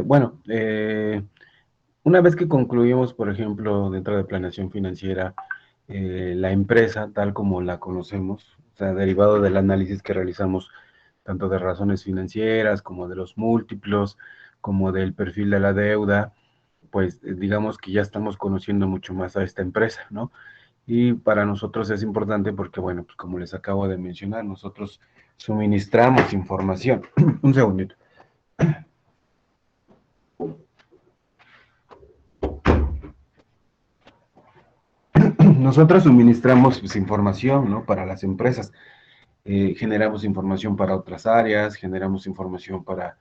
bueno, una vez que concluimos, por ejemplo, dentro de planeación financiera, la empresa tal como la conocemos, o sea, derivado del análisis que realizamos tanto de razones financieras como de los múltiplos, como del perfil de la deuda, pues digamos que ya estamos conociendo mucho más a esta empresa, ¿no? Y para nosotros es importante porque, bueno, pues como les acabo de mencionar, nosotros suministramos información. Un segundito. Nosotros suministramos pues, información, ¿no? Para las empresas. Generamos información para otras áreas, generamos información para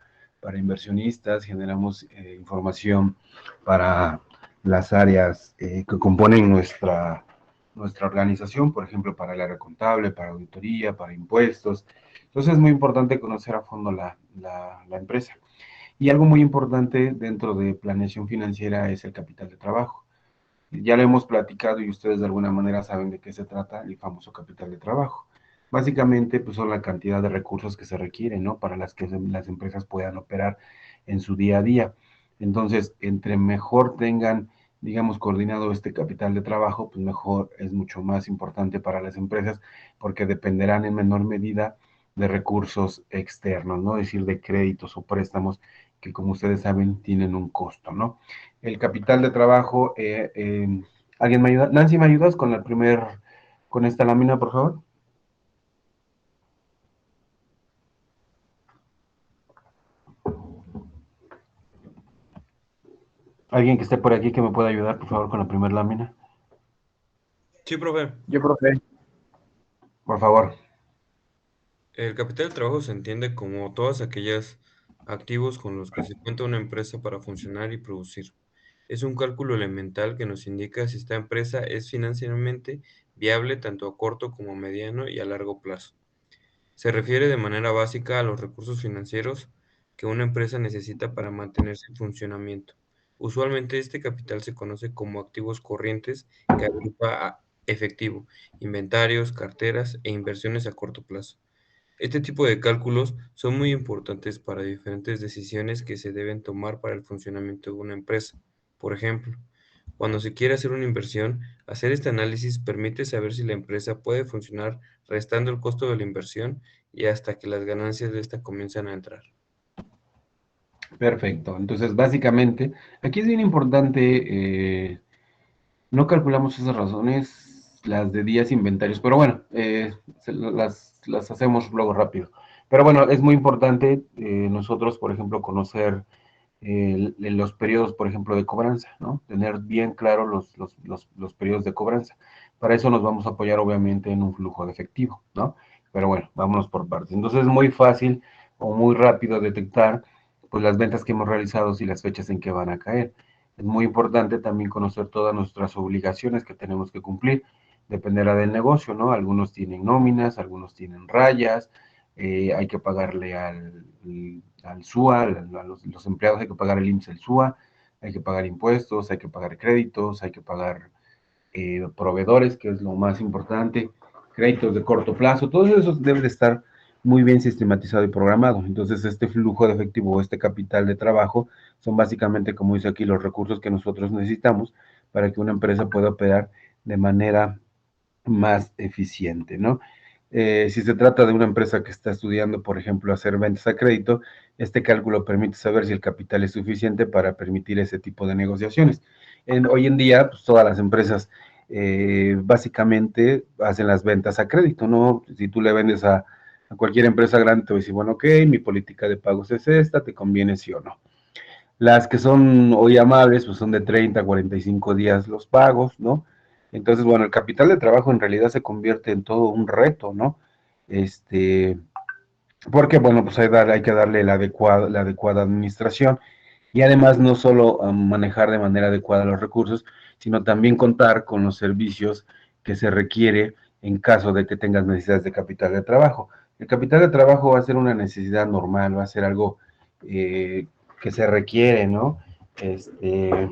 inversionistas, generamos información para las áreas que componen nuestra organización, por ejemplo, para el área contable, para auditoría, para impuestos. Entonces es muy importante conocer a fondo la empresa. Y algo muy importante dentro de planeación financiera es el capital de trabajo. Ya lo hemos platicado y ustedes de alguna manera saben de qué se trata el famoso capital de trabajo. Básicamente, pues son la cantidad de recursos que se requieren, ¿no? Para las que las empresas puedan operar en su día a día. Entonces, entre mejor tengan, digamos, coordinado este capital de trabajo, pues mejor es mucho más importante para las empresas porque dependerán en menor medida de recursos externos, ¿no? Es decir, de créditos o préstamos que, como ustedes saben, tienen un costo, ¿no? El capital de trabajo. ¿Alguien me ayuda? Nancy, ¿me ayudas con con esta lámina, por favor? ¿Alguien que esté por aquí que me pueda ayudar, por favor, con la primera lámina? Sí, profe. Yo, profe. Por favor. El capital de trabajo se entiende como todos aquellos activos con los que se cuenta una empresa para funcionar y producir. Es un cálculo elemental que nos indica si esta empresa es financieramente viable tanto a corto como a mediano y a largo plazo. Se refiere de manera básica a los recursos financieros que una empresa necesita para mantenerse en funcionamiento. Usualmente este capital se conoce como activos corrientes que agrupa a efectivo, inventarios, carteras e inversiones a corto plazo. Este tipo de cálculos son muy importantes para diferentes decisiones que se deben tomar para el funcionamiento de una empresa. Por ejemplo, cuando se quiere hacer una inversión, hacer este análisis permite saber si la empresa puede funcionar restando el costo de la inversión y hasta que las ganancias de esta comienzan a entrar. Perfecto. Entonces, básicamente, aquí es bien importante, no calculamos esas razones, las de días inventarios, pero bueno, las hacemos luego rápido. Pero bueno, es muy importante nosotros, por ejemplo, conocer los periodos, por ejemplo, de cobranza, ¿no? Tener bien claro los periodos de cobranza. Para eso nos vamos a apoyar, obviamente, en un flujo de efectivo, ¿no? Pero bueno, vámonos por partes. Entonces es muy fácil o muy rápido detectar pues las ventas que hemos realizado y las fechas en que van a caer. Es muy importante también conocer todas nuestras obligaciones que tenemos que cumplir. Dependerá del negocio, ¿no? Algunos tienen nóminas, algunos tienen rayas, hay que pagarle al SUA, a los empleados hay que pagar el IMSS, el SUA, hay que pagar impuestos, hay que pagar créditos, hay que pagar proveedores, que es lo más importante, créditos de corto plazo, todo eso debe de estar muy bien sistematizado y programado. Entonces, este flujo de efectivo, este capital de trabajo, son básicamente, como dice aquí, los recursos que nosotros necesitamos para que una empresa pueda operar de manera más eficiente, ¿no? Si se trata de una empresa que está estudiando, por ejemplo, hacer ventas a crédito, este cálculo permite saber si el capital es suficiente para permitir ese tipo de negociaciones. Hoy en día, pues, todas las empresas básicamente hacen las ventas a crédito, ¿no? Si tú le vendes a cualquier empresa grande, te va a decir, bueno, ok, mi política de pagos es esta, ¿te conviene sí o no? Las que son hoy amables, pues son de 30 a 45 días los pagos, ¿no? Entonces, bueno, el capital de trabajo en realidad se convierte en todo un reto, ¿no? Este, porque, bueno, pues hay que darle la adecuada administración y además no solo manejar de manera adecuada los recursos, sino también contar con los servicios que se requiere en caso de que tengas necesidades de capital de trabajo. El capital de trabajo va a ser una necesidad normal, va a ser algo que se requiere, ¿no? Este,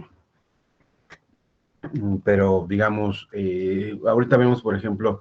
pero digamos, ahorita vemos, por ejemplo,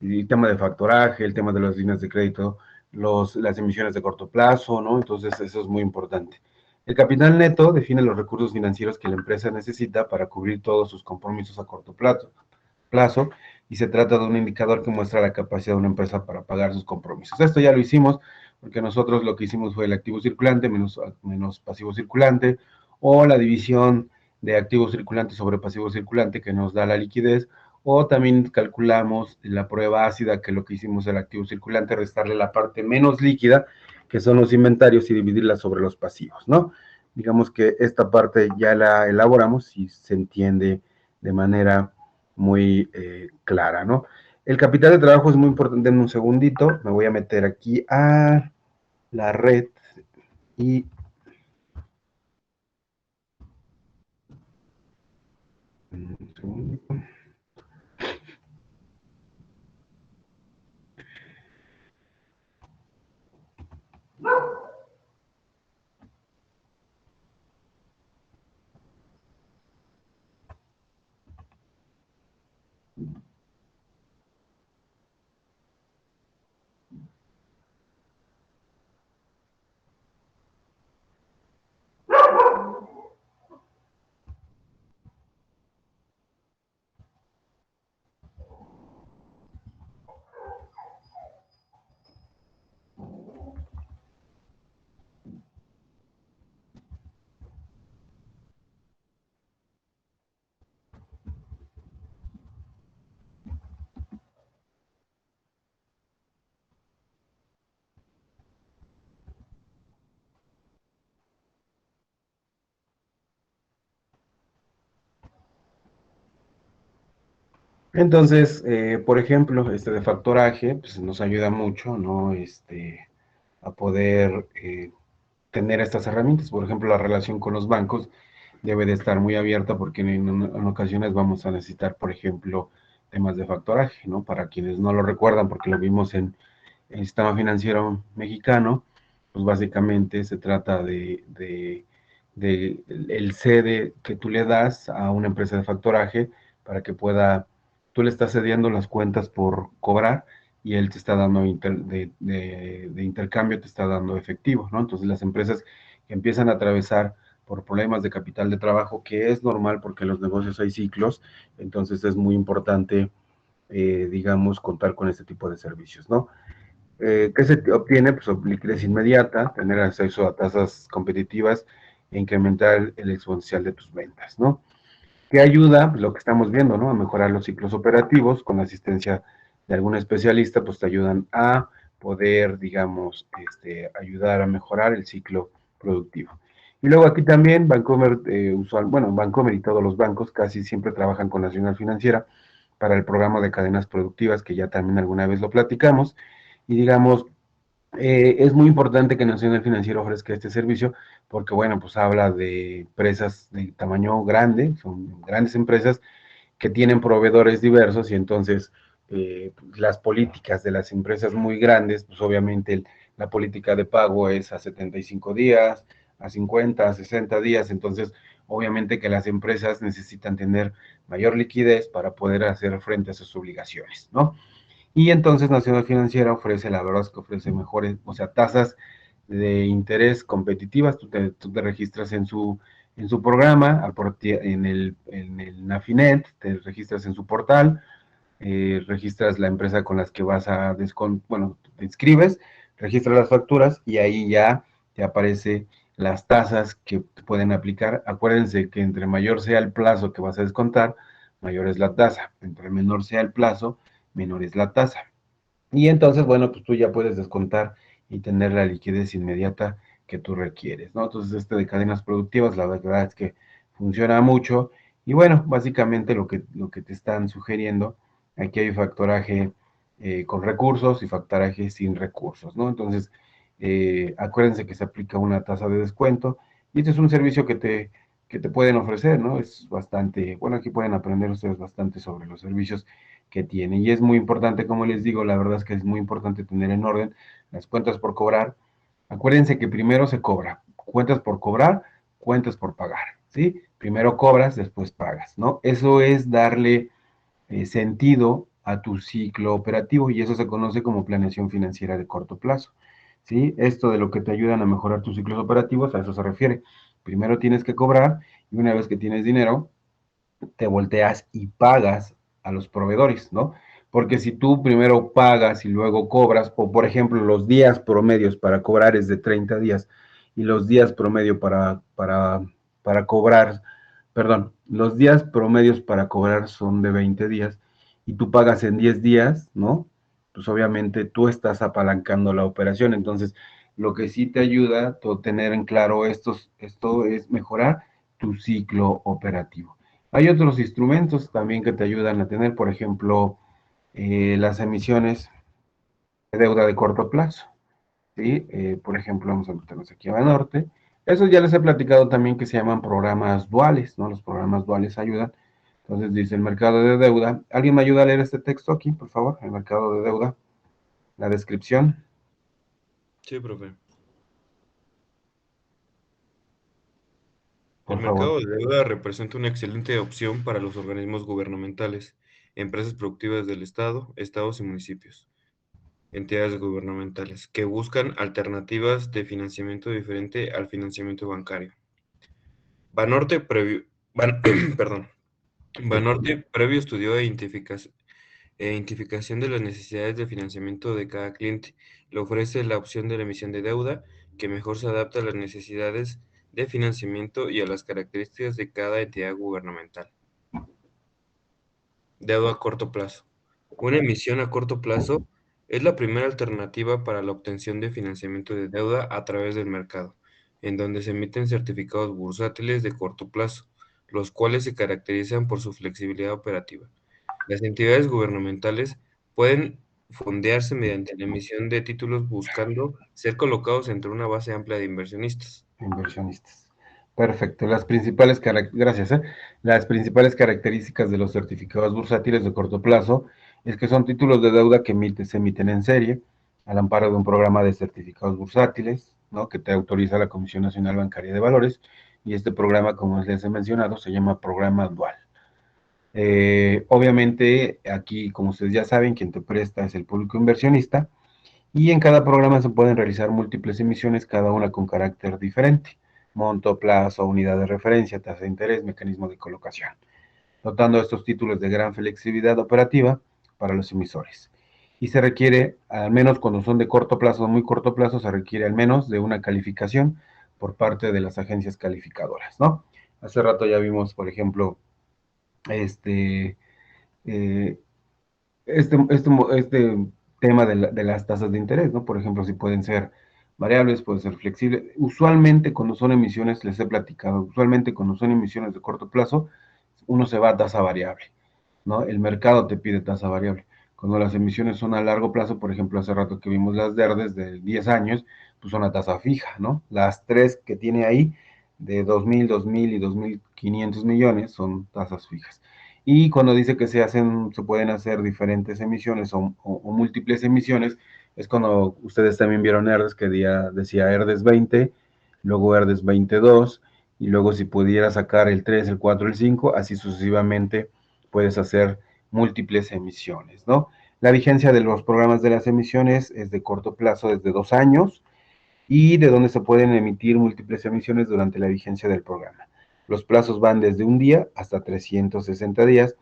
el tema de factoraje, el tema de las líneas de crédito, las emisiones de corto plazo, ¿no? Entonces, eso es muy importante. El capital neto define los recursos financieros que la empresa necesita para cubrir todos sus compromisos a corto plazo y se trata de un indicador que muestra la capacidad de una empresa para pagar sus compromisos. Esto ya lo hicimos porque nosotros lo que hicimos fue el activo circulante menos pasivo circulante o la división de activo circulante sobre pasivo circulante que nos da la liquidez, o también calculamos la prueba ácida, que lo que hicimos el activo circulante, restarle la parte menos líquida, que son los inventarios, y dividirla sobre los pasivos, ¿no? Digamos que esta parte ya la elaboramos y se entiende de manera muy clara, ¿no? El capital de trabajo es muy importante. En un segundito me voy a meter aquí a la red y un segundito. Entonces, por ejemplo, este de factoraje, pues nos ayuda mucho, ¿no? A poder tener estas herramientas. Por ejemplo, la relación con los bancos debe de estar muy abierta porque en ocasiones vamos a necesitar, por ejemplo, temas de factoraje, ¿no? Para quienes no lo recuerdan, porque lo vimos en el sistema financiero mexicano, pues básicamente se trata de el cede que tú le das a una empresa de factoraje para que pueda, tú le estás cediendo las cuentas por cobrar y él te está dando de intercambio, te está dando efectivo, ¿no? Entonces las empresas que empiezan a atravesar por problemas de capital de trabajo, que es normal porque en los negocios hay ciclos, entonces es muy importante, digamos, contar con este tipo de servicios, ¿no? ¿Qué se obtiene? Pues liquidez inmediata, tener acceso a tasas competitivas e incrementar el exponencial de tus ventas, ¿no? ¿Qué ayuda? Pues lo que estamos viendo, ¿no? A mejorar los ciclos operativos con la asistencia de algún especialista, pues te ayudan a poder, digamos, ayudar a mejorar el ciclo productivo. Y luego aquí también Bancomer, bueno, Bancomer y todos los bancos casi siempre trabajan con Nacional Financiera para el programa de cadenas productivas, que ya también alguna vez lo platicamos, y digamos, es muy importante que Nacional Financiero ofrezca este servicio porque, bueno, pues habla de empresas de tamaño grande, son grandes empresas que tienen proveedores diversos y entonces las políticas de las empresas muy grandes, pues obviamente la política de pago es a 75 días, a 50, a 60 días, entonces obviamente que las empresas necesitan tener mayor liquidez para poder hacer frente a sus obligaciones, ¿no? Y entonces Nacional Financiera ofrece, la verdad es que ofrece mejores, o sea, tasas de interés competitivas. Tú te registras en su programa, en el Nafinet, te registras en su portal, registras la empresa con las que vas a bueno, te inscribes, registras las facturas y ahí ya te aparece las tasas que te pueden aplicar. Acuérdense que entre mayor sea el plazo que vas a descontar, mayor es la tasa. Entre menor sea el plazo, menor es la tasa. Y entonces, bueno, pues tú ya puedes descontar y tener la liquidez inmediata que tú requieres, ¿no? Entonces, de cadenas productivas, la verdad es que funciona mucho. Y bueno, básicamente lo que te están sugiriendo, aquí hay factoraje con recursos y factoraje sin recursos, ¿no? Entonces, acuérdense que se aplica una tasa de descuento y este es un servicio que te pueden ofrecer, ¿no? Es bastante, bueno, aquí pueden aprender ustedes bastante sobre los servicios que tiene. Y es muy importante, como les digo, la verdad es que es muy importante tener en orden las cuentas por cobrar. Acuérdense que primero se cobra, cuentas por cobrar, cuentas por pagar, ¿sí? Primero cobras, después pagas, ¿no? Eso es darle sentido a tu ciclo operativo y eso se conoce como planeación financiera de corto plazo. ¿sí? Esto de lo que te ayudan a mejorar tus ciclos operativos, a eso se refiere. Primero tienes que cobrar y una vez que tienes dinero, te volteas y pagas a los proveedores, ¿no? Porque si tú primero pagas y luego cobras, o por ejemplo los días promedios para cobrar es de 30 días y los días promedio para cobrar, perdón, los días promedios para cobrar son de 20 días y tú pagas en 10 días, ¿no? Pues obviamente tú estás apalancando la operación, entonces lo que sí te ayuda a tener en claro esto es mejorar tu ciclo operativo. Hay otros instrumentos también que te ayudan a tener, por ejemplo, las emisiones de deuda de corto plazo. ¿Sí? Por ejemplo, vamos a meternos aquí a Banorte. Eso ya les he platicado también que se llaman programas duales, ¿no? Los programas duales ayudan. Entonces dice el mercado de deuda. ¿Alguien me ayuda a leer este texto aquí, por favor? El mercado de deuda, la descripción, Sí, profe. El por favor. mercado de deuda representa una excelente opción para los organismos gubernamentales, empresas productivas del Estado, estados y municipios, entidades gubernamentales, que buscan alternativas de financiamiento diferente al financiamiento bancario. Banorte previo, perdón, Banorte previo estudió identificación de las necesidades de financiamiento de cada cliente. Le ofrece la opción de la emisión de deuda que mejor se adapta a las necesidades de financiamiento y a las características de cada entidad gubernamental. Deuda a corto plazo. Una emisión a corto plazo es la primera alternativa para la obtención de financiamiento de deuda a través del mercado, en donde se emiten certificados bursátiles de corto plazo, los cuales se caracterizan por su flexibilidad operativa. Las entidades gubernamentales pueden fondearse mediante la emisión de títulos buscando ser colocados entre una base amplia de inversionistas. Inversionistas. Perfecto. Gracias. Las principales características de los certificados bursátiles de corto plazo es que son títulos de deuda que se emiten en serie al amparo de un programa de certificados bursátiles, ¿no? Que te autoriza la Comisión Nacional Bancaria de Valores. Y este programa, como les he mencionado, se llama programa dual. Obviamente, aquí, como ustedes ya saben, quien te presta es el público inversionista y en cada programa se pueden realizar múltiples emisiones, cada una con carácter diferente: monto, plazo, unidad de referencia, tasa de interés, mecanismo de colocación, dotando estos títulos de gran flexibilidad operativa para los emisores. Y se requiere, al menos cuando son de corto plazo o muy corto plazo, se requiere al menos de una calificación por parte de las agencias calificadoras, ¿no? Hace rato ya vimos, por ejemplo, este, eh, este tema de las tasas de interés, ¿no? Por ejemplo, si pueden ser variables, pueden ser flexibles. Usualmente cuando son emisiones, les he platicado, usualmente cuando son emisiones de corto plazo, uno se va a tasa variable, ¿no? El mercado te pide tasa variable. Cuando las emisiones son a largo plazo, por ejemplo, hace rato que vimos las verdes de 10 años, pues son a tasa fija, ¿no? Las tres que tiene ahí, de 2.000 y 2.500 millones, son tasas fijas. Y cuando dice que se pueden hacer diferentes emisiones o múltiples emisiones, es cuando ustedes también vieron ERDES que decía ERDES 20, luego ERDES 22, y luego si pudiera sacar el 3, el 4, el 5, así sucesivamente puedes hacer múltiples emisiones, ¿no? La vigencia de los programas de las emisiones es de corto plazo, desde 2 años, y de donde se pueden emitir múltiples emisiones durante la vigencia del programa. Los plazos van desde un día hasta 360 días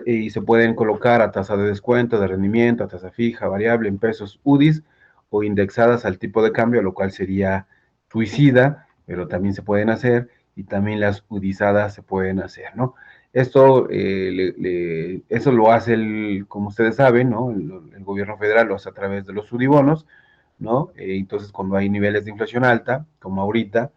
y se pueden colocar a tasa de descuento, de rendimiento, a tasa fija, variable, en pesos UDIs o indexadas al tipo de cambio, lo cual sería suicida, pero también se pueden hacer y también las UDIzadas se pueden hacer, ¿no? Esto, eso lo hace, como ustedes saben, ¿no? El gobierno federal lo hace a través de los UDIbonos, ¿no? Entonces, cuando hay niveles de inflación alta, como ahorita,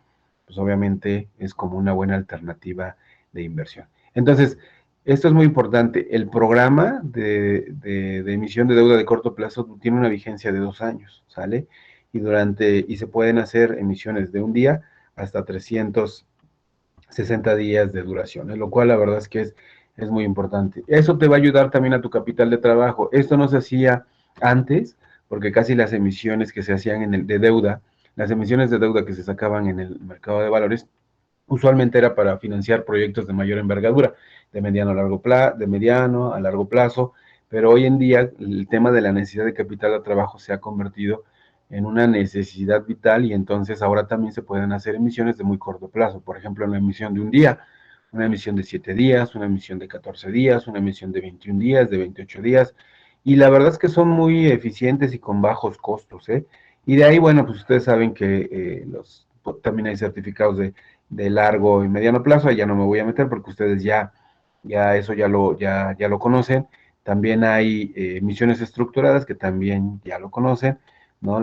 pues obviamente es como una buena alternativa de inversión. Entonces, esto es muy importante. El programa de emisión de deuda de corto plazo tiene una vigencia de 2 años, ¿sale? Y se pueden hacer emisiones de un día hasta 360 días de duración, lo cual la verdad es que es muy importante. Eso te va a ayudar también a tu capital de trabajo. Esto no se hacía antes, porque casi las emisiones que se hacían de deuda, las emisiones de deuda que se sacaban en el mercado de valores, usualmente era para financiar proyectos de mayor envergadura, de mediano a largo plazo, pero hoy en día el tema de la necesidad de capital de trabajo se ha convertido en una necesidad vital y entonces ahora también se pueden hacer emisiones de muy corto plazo, por ejemplo, una emisión de un día, una emisión de 7 días, una emisión de 14 días, una emisión de 21 días, de 28 días, y la verdad es que son muy eficientes y con bajos costos, ¿eh? Y de ahí, bueno, pues ustedes saben que también hay certificados de largo y mediano plazo, ya no me voy a meter porque ustedes ya eso ya lo conocen. También hay emisiones estructuradas que también ya lo conocen, ¿no?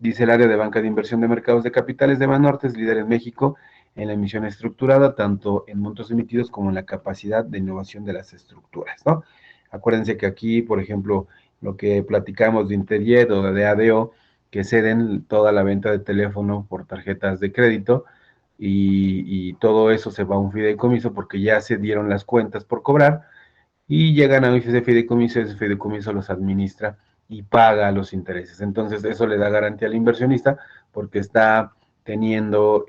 Dice el área de banca de inversión de mercados de capitales de Banorte, es líder en México en la emisión estructurada, tanto en montos emitidos como en la capacidad de innovación de las estructuras, ¿no? Acuérdense que aquí, por ejemplo, lo que platicamos de Interjet o de ADO, que ceden toda la venta de teléfono por tarjetas de crédito y todo eso se va a un fideicomiso porque ya se dieron las cuentas por cobrar y llegan a ese fideicomiso los administra y paga los intereses. Entonces eso le da garantía al inversionista porque está teniendo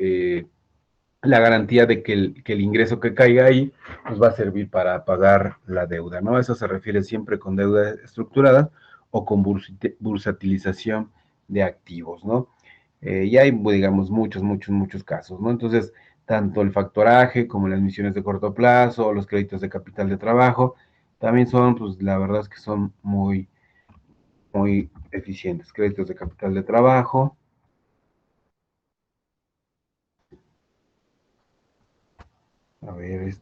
la garantía de que el ingreso que caiga ahí pues va a servir para pagar la deuda, ¿no? Eso se refiere siempre con deuda estructurada o con bursatilización de activos, ¿no? Y hay, digamos, muchos casos, ¿no? Entonces, tanto el factoraje como las emisiones de corto plazo, los créditos de capital de trabajo, también son, pues la verdad es que son muy eficientes. Créditos de capital de trabajo, a ver,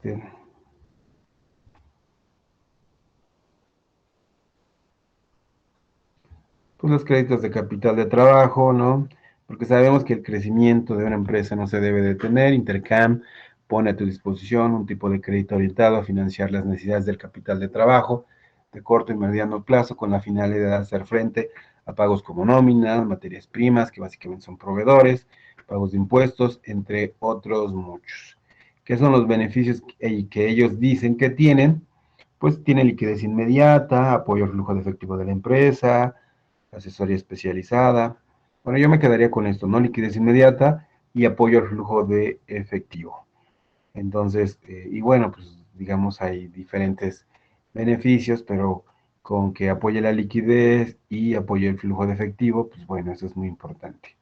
pues los créditos de capital de trabajo, ¿no? Porque sabemos que el crecimiento de una empresa no se debe detener. Intercam pone a tu disposición un tipo de crédito orientado a financiar las necesidades del capital de trabajo de corto y mediano plazo con la finalidad de hacer frente a pagos como nóminas, materias primas, que básicamente son proveedores, pagos de impuestos, entre otros muchos. ¿Qué son los beneficios que ellos dicen que tienen? Pues tiene liquidez inmediata, apoyo al flujo de efectivo de la empresa, asesoría especializada. Bueno, yo me quedaría con esto, ¿no? Liquidez inmediata y apoyo al flujo de efectivo. Entonces, y bueno, pues digamos hay diferentes beneficios, pero con que apoye la liquidez y apoye el flujo de efectivo, pues bueno, eso es muy importante.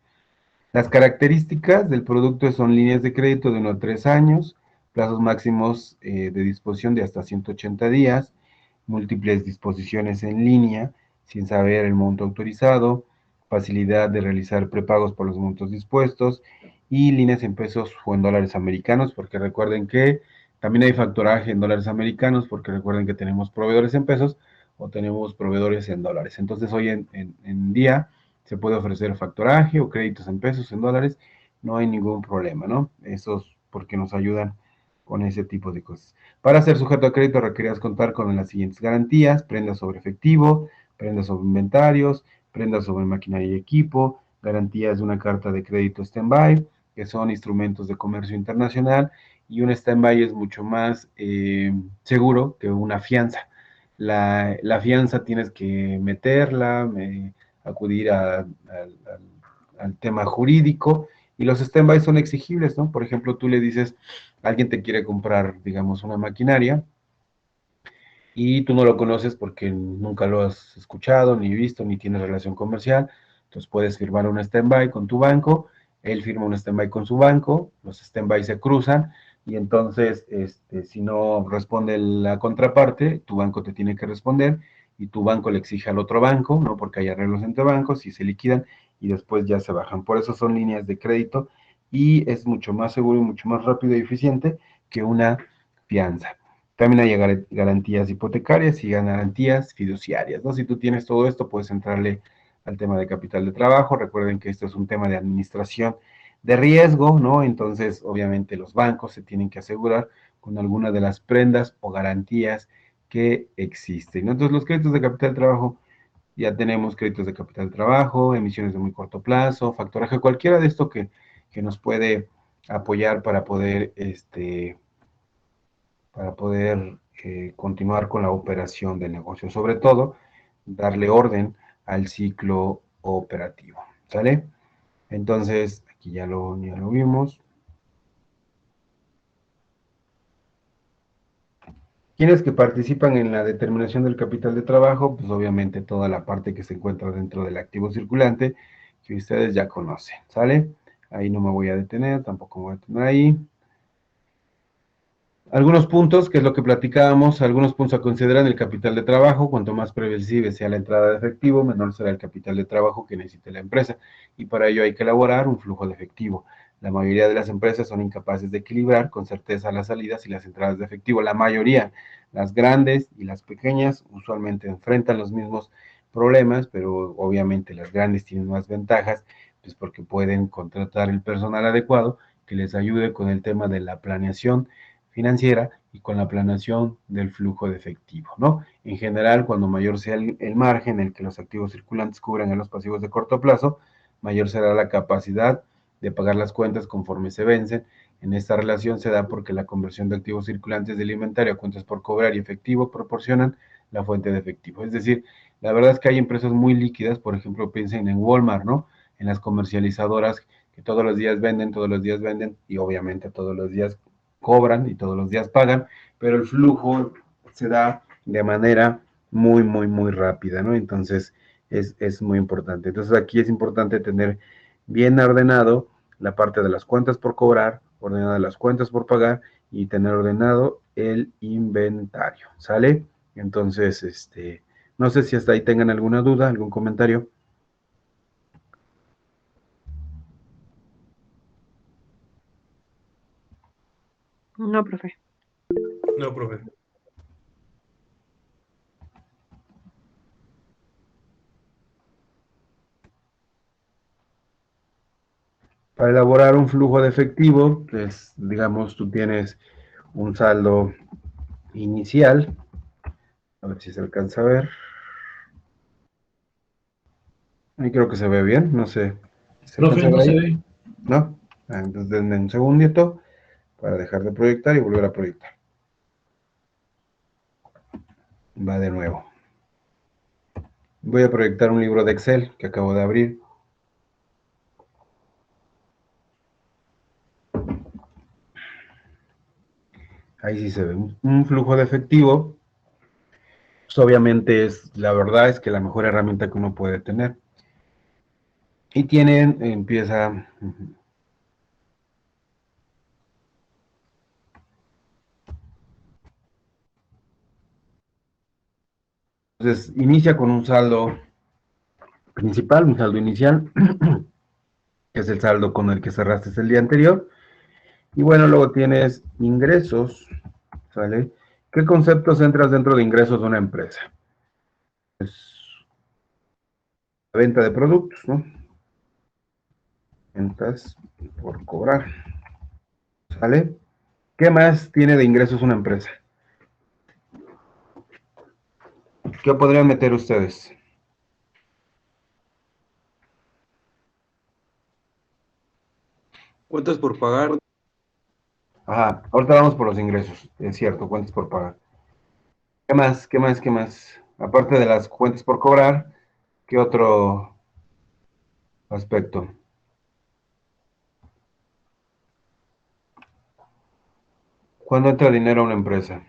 Las características del producto son líneas de crédito de 1 a 3 años, plazos máximos de disposición de hasta 180 días, múltiples disposiciones en línea sin saber el monto autorizado, facilidad de realizar prepagos por los montos dispuestos y líneas en pesos o en dólares americanos, porque recuerden que también hay factoraje en dólares americanos, porque recuerden que tenemos proveedores en pesos o tenemos proveedores en dólares. Entonces hoy en día se puede ofrecer factoraje o créditos en pesos, en dólares, no hay ningún problema, ¿no? Esos porque nos ayudan con ese tipo de cosas. Para ser sujeto a crédito requerirás contar con las siguientes garantías: prendas sobre efectivo, prendas sobre inventarios, prendas sobre maquinaria y equipo, garantías de una carta de crédito stand-by, que son instrumentos de comercio internacional, y un stand-by es mucho más seguro que una fianza. La fianza tienes que meterla, acudir al tema jurídico, y los stand-by son exigibles, ¿no? Por ejemplo, tú le dices, alguien te quiere comprar, digamos, una maquinaria, y tú no lo conoces porque nunca lo has escuchado, ni visto, ni tienes relación comercial. Entonces puedes firmar un stand-by con tu banco, él firma un stand-by con su banco, los stand-by se cruzan y entonces si no responde la contraparte, tu banco te tiene que responder y tu banco le exige al otro banco, ¿no? Porque hay arreglos entre bancos y se liquidan y después ya se bajan. Por eso son líneas de crédito y es mucho más seguro y mucho más rápido y eficiente que una fianza. También hay garantías hipotecarias y garantías fiduciarias, ¿no? Si tú tienes todo esto, puedes entrarle al tema de capital de trabajo. Recuerden que esto es un tema de administración de riesgo, ¿no? Entonces, obviamente, los bancos se tienen que asegurar con alguna de las prendas o garantías que existen, ¿no? Entonces, los créditos de capital de trabajo, ya tenemos créditos de capital de trabajo, emisiones de muy corto plazo, factoraje, cualquiera de esto que nos puede apoyar para poder continuar con la operación del negocio, sobre todo darle orden al ciclo operativo, ¿sale? Entonces, aquí ya lo vimos. ¿Quiénes que participan en la determinación del capital de trabajo? Pues obviamente toda la parte que se encuentra dentro del activo circulante, que ustedes ya conocen, ¿sale? Ahí no me voy a detener, tampoco me voy a detener ahí. Algunos puntos, que es lo que platicábamos, algunos puntos a considerar en el capital de trabajo. Cuanto más previsible sea la entrada de efectivo, menor será el capital de trabajo que necesite la empresa. Y para ello hay que elaborar un flujo de efectivo. La mayoría de las empresas son incapaces de equilibrar con certeza las salidas y las entradas de efectivo. La mayoría, las grandes y las pequeñas, usualmente enfrentan los mismos problemas, pero obviamente las grandes tienen más ventajas, pues porque pueden contratar el personal adecuado que les ayude con el tema de la planeación financiera y con la planeación del flujo de efectivo, ¿no? En general, cuando mayor sea el margen en el que los activos circulantes cubren a los pasivos de corto plazo, mayor será la capacidad de pagar las cuentas conforme se vencen. En esta relación se da porque la conversión de activos circulantes del inventario a cuentas por cobrar y efectivo proporcionan la fuente de efectivo. Es decir, la verdad es que hay empresas muy líquidas, por ejemplo, piensen en Walmart, ¿no? En las comercializadoras que todos los días venden y obviamente todos los días cobran y todos los días pagan, pero el flujo se da de manera muy rápida, ¿no? Entonces es muy importante. Entonces aquí es importante tener bien ordenado la parte de las cuentas por cobrar, ordenada las cuentas por pagar y tener ordenado el inventario, ¿sale? Entonces, no sé si hasta ahí tengan alguna duda, algún comentario. No, profe. No, profe. Para elaborar un flujo de efectivo, pues digamos, tú tienes un saldo inicial. A ver si se alcanza a ver. Ahí creo que se ve bien, no sé. ¿Se Profe, alcanza a ver no se ahí? ve. ¿No? Entonces denme un segundito para dejar de proyectar y volver a proyectar. Va de nuevo. Voy a proyectar un libro de Excel que acabo de abrir. Ahí sí se ve un flujo de efectivo. Pues obviamente la verdad es que la mejor herramienta que uno puede tener. Y empieza. Entonces inicia con un saldo principal, un saldo inicial, que es el saldo con el que cerraste el día anterior. Y bueno, luego tienes ingresos, ¿sale? ¿Qué conceptos entras dentro de ingresos de una empresa? Pues la venta de productos, ¿no? Ventas por cobrar, ¿sale? ¿Qué más tiene de ingresos una empresa? ¿Qué podrían meter ustedes? Cuentas por pagar. Ajá, ahorita vamos por los ingresos, es cierto, cuentas por pagar. ¿Qué más? ¿Qué más? ¿Qué más? Aparte de las cuentas por cobrar, ¿qué otro aspecto? ¿Cuándo entra dinero a una empresa?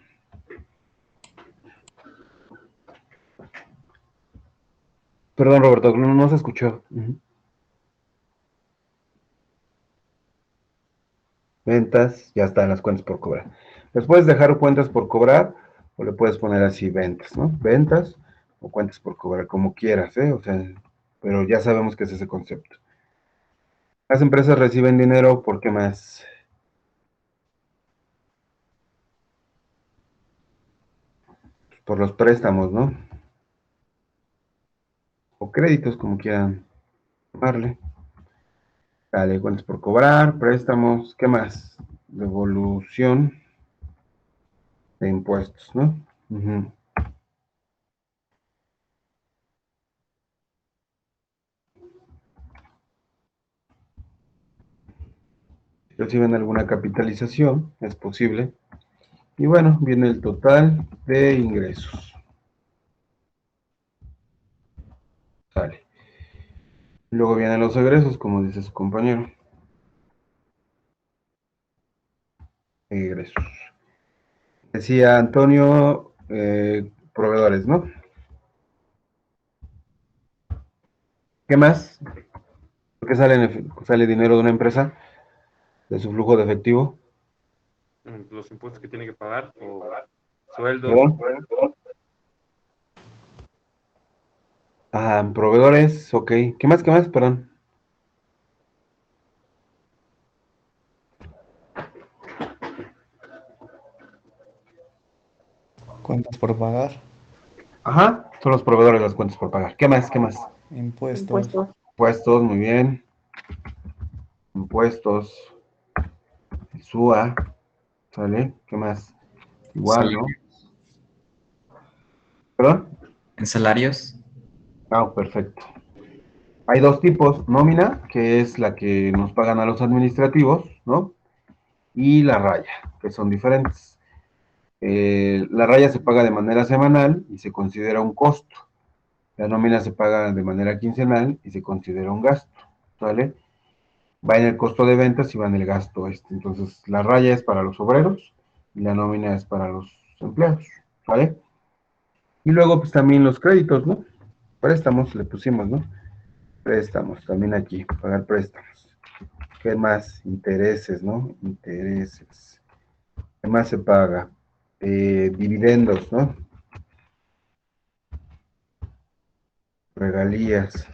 Perdón, Roberto, no se escuchó. Ventas, ya están las cuentas por cobrar. Les puedes dejar cuentas por cobrar o le puedes poner así ventas, ¿no? Ventas o cuentas por cobrar, como quieras, ¿eh? O sea, pero ya sabemos que es ese concepto. Las empresas reciben dinero, ¿por qué más? Por los préstamos, ¿no? O créditos, como quieran llamarle. Dale, cuentas por cobrar, préstamos, ¿qué más? Devolución de impuestos, ¿no? Ujú. Si reciben alguna capitalización, es posible. Y bueno, viene el total de ingresos. Sale. Luego vienen los egresos, como dice su compañero. Egresos. Decía Antonio, proveedores, ¿no? ¿Qué más? ¿Por qué sale dinero de una empresa? De su flujo de efectivo. Los impuestos que tiene que pagar o sueldos. ¿Perdón? Proveedores, ok. ¿Qué más? ¿Qué más? Perdón. Cuentas por pagar, Ajá, son los proveedores las cuentas por pagar. ¿Qué más? ¿Qué más? impuestos, Impuestos. Impuestos, muy bien. Impuestos, SUA, ¿sale? ¿Qué más? Igual, ¿no? Salario. ¿Perdón? En salarios, Perfecto. Hay dos tipos, nómina, que es la que nos pagan a los administrativos, ¿no? Y la raya, que son diferentes. La raya se paga de manera semanal y se considera un costo. La nómina se paga de manera quincenal y se considera un gasto, ¿vale? Va en el costo de ventas y va en el gasto este. Entonces, la raya es para los obreros y la nómina es para los empleados, ¿vale? Y luego, pues también los créditos, ¿no? Préstamos, le pusimos, ¿no? Préstamos, también aquí, pagar préstamos. ¿Qué más? Intereses, ¿no? Intereses. ¿Qué más se paga? Dividendos, ¿no? Regalías.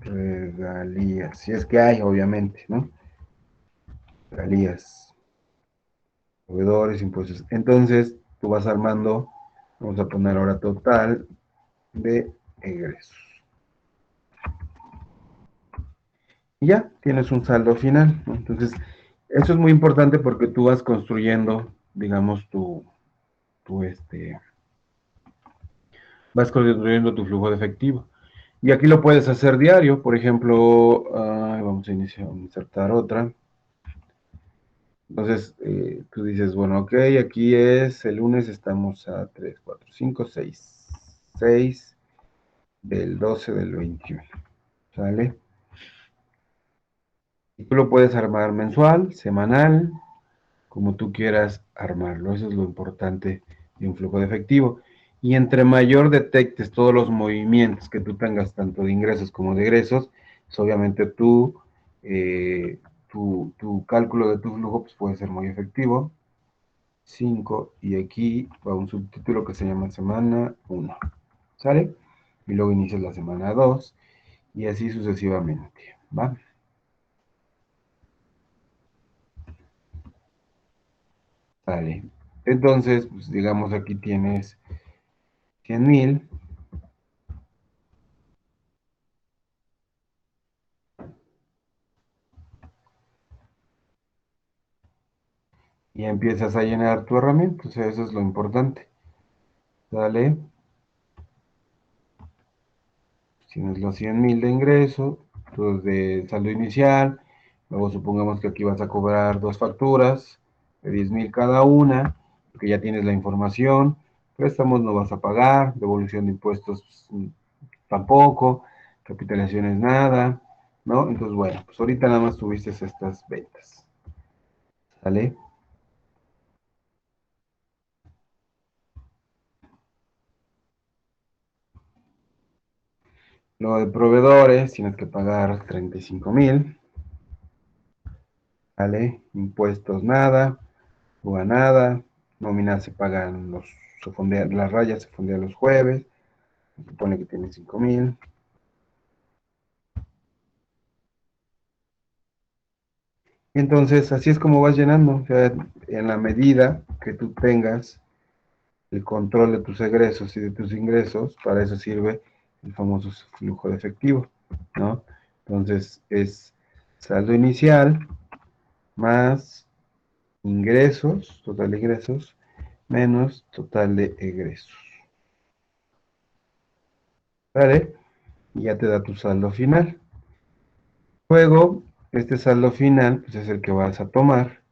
Regalías. Si es que hay, obviamente, ¿no? Regalías. Proveedores, impuestos. Entonces, tú vas armando, vamos a poner ahora total de egresos. Y ya, tienes un saldo final, ¿no? Entonces, eso es muy importante porque tú vas construyendo, digamos, vas construyendo tu flujo de efectivo. Y aquí lo puedes hacer diario, por ejemplo, vamos a insertar otra. Entonces, tú dices, bueno, ok, aquí es el lunes, estamos a 3, 4, 5, 6, 6 del 12 del 21, ¿sale? Y tú lo puedes armar mensual, semanal, como tú quieras armarlo. Eso es lo importante de un flujo de efectivo. Y entre mayor detectes todos los movimientos que tú tengas, tanto de ingresos como de egresos, pues obviamente tu cálculo de tu flujo pues puede ser muy efectivo. 5 y aquí va un subtítulo que se llama semana 1, ¿sale? Y luego inicias la semana 2 y así sucesivamente, ¿va? ¿Sale? Entonces, pues digamos aquí tienes 100,000 y empiezas a llenar tu herramienta, o sea, eso es lo importante, ¿sale? Tienes los 100,000 de ingreso, los de saldo inicial, luego supongamos que aquí vas a cobrar dos facturas de 10,000 cada una, porque ya tienes la información, préstamos no vas a pagar, devolución de impuestos pues, tampoco, capitalizaciones nada, ¿no? Entonces, bueno, pues ahorita nada más tuviste estas ventas, ¿sale? Luego de proveedores, tienes que pagar 35,000, ¿sale? Impuestos nada, UA nada, nóminas se pagan las rayas se fondean los jueves, se supone que tiene 5,000. Y entonces, así es como vas llenando, o sea, en la medida que tú tengas el control de tus egresos y de tus ingresos, para eso sirve el famoso flujo de efectivo, ¿no? Entonces, es saldo inicial más ingresos, total de ingresos, menos total de egresos. ¿Vale? Y ya te da tu saldo final. Luego, este saldo final pues, es el que vas a tomar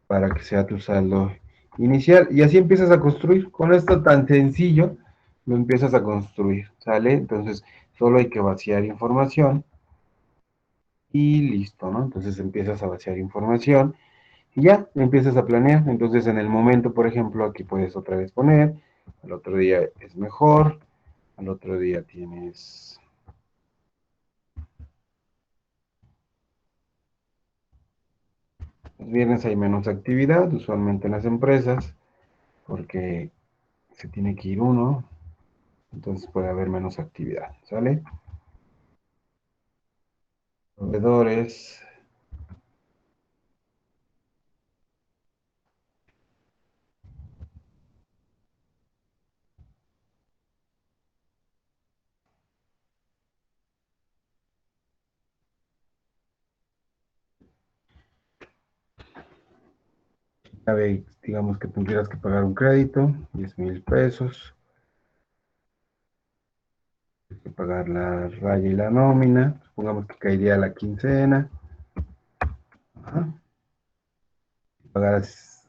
para que sea tu saldo inicial. Y así empiezas a construir. Con esto tan sencillo, lo empiezas a construir. ¿Sale? Entonces, solo hay que vaciar información y listo, ¿no? Entonces empiezas a vaciar información y ya, empiezas a planear. Entonces, en el momento, por ejemplo, aquí puedes otra vez poner, al otro día es mejor, al otro día tienes... Los viernes hay menos actividad, usualmente en las empresas, porque se tiene que ir uno, entonces puede haber menos actividad, ¿sale? Proveedores, a ver, digamos que tendrías que pagar un crédito, 10,000 pesos, hay que pagar la raya y la nómina, supongamos que caería la quincena, ajá, pagarás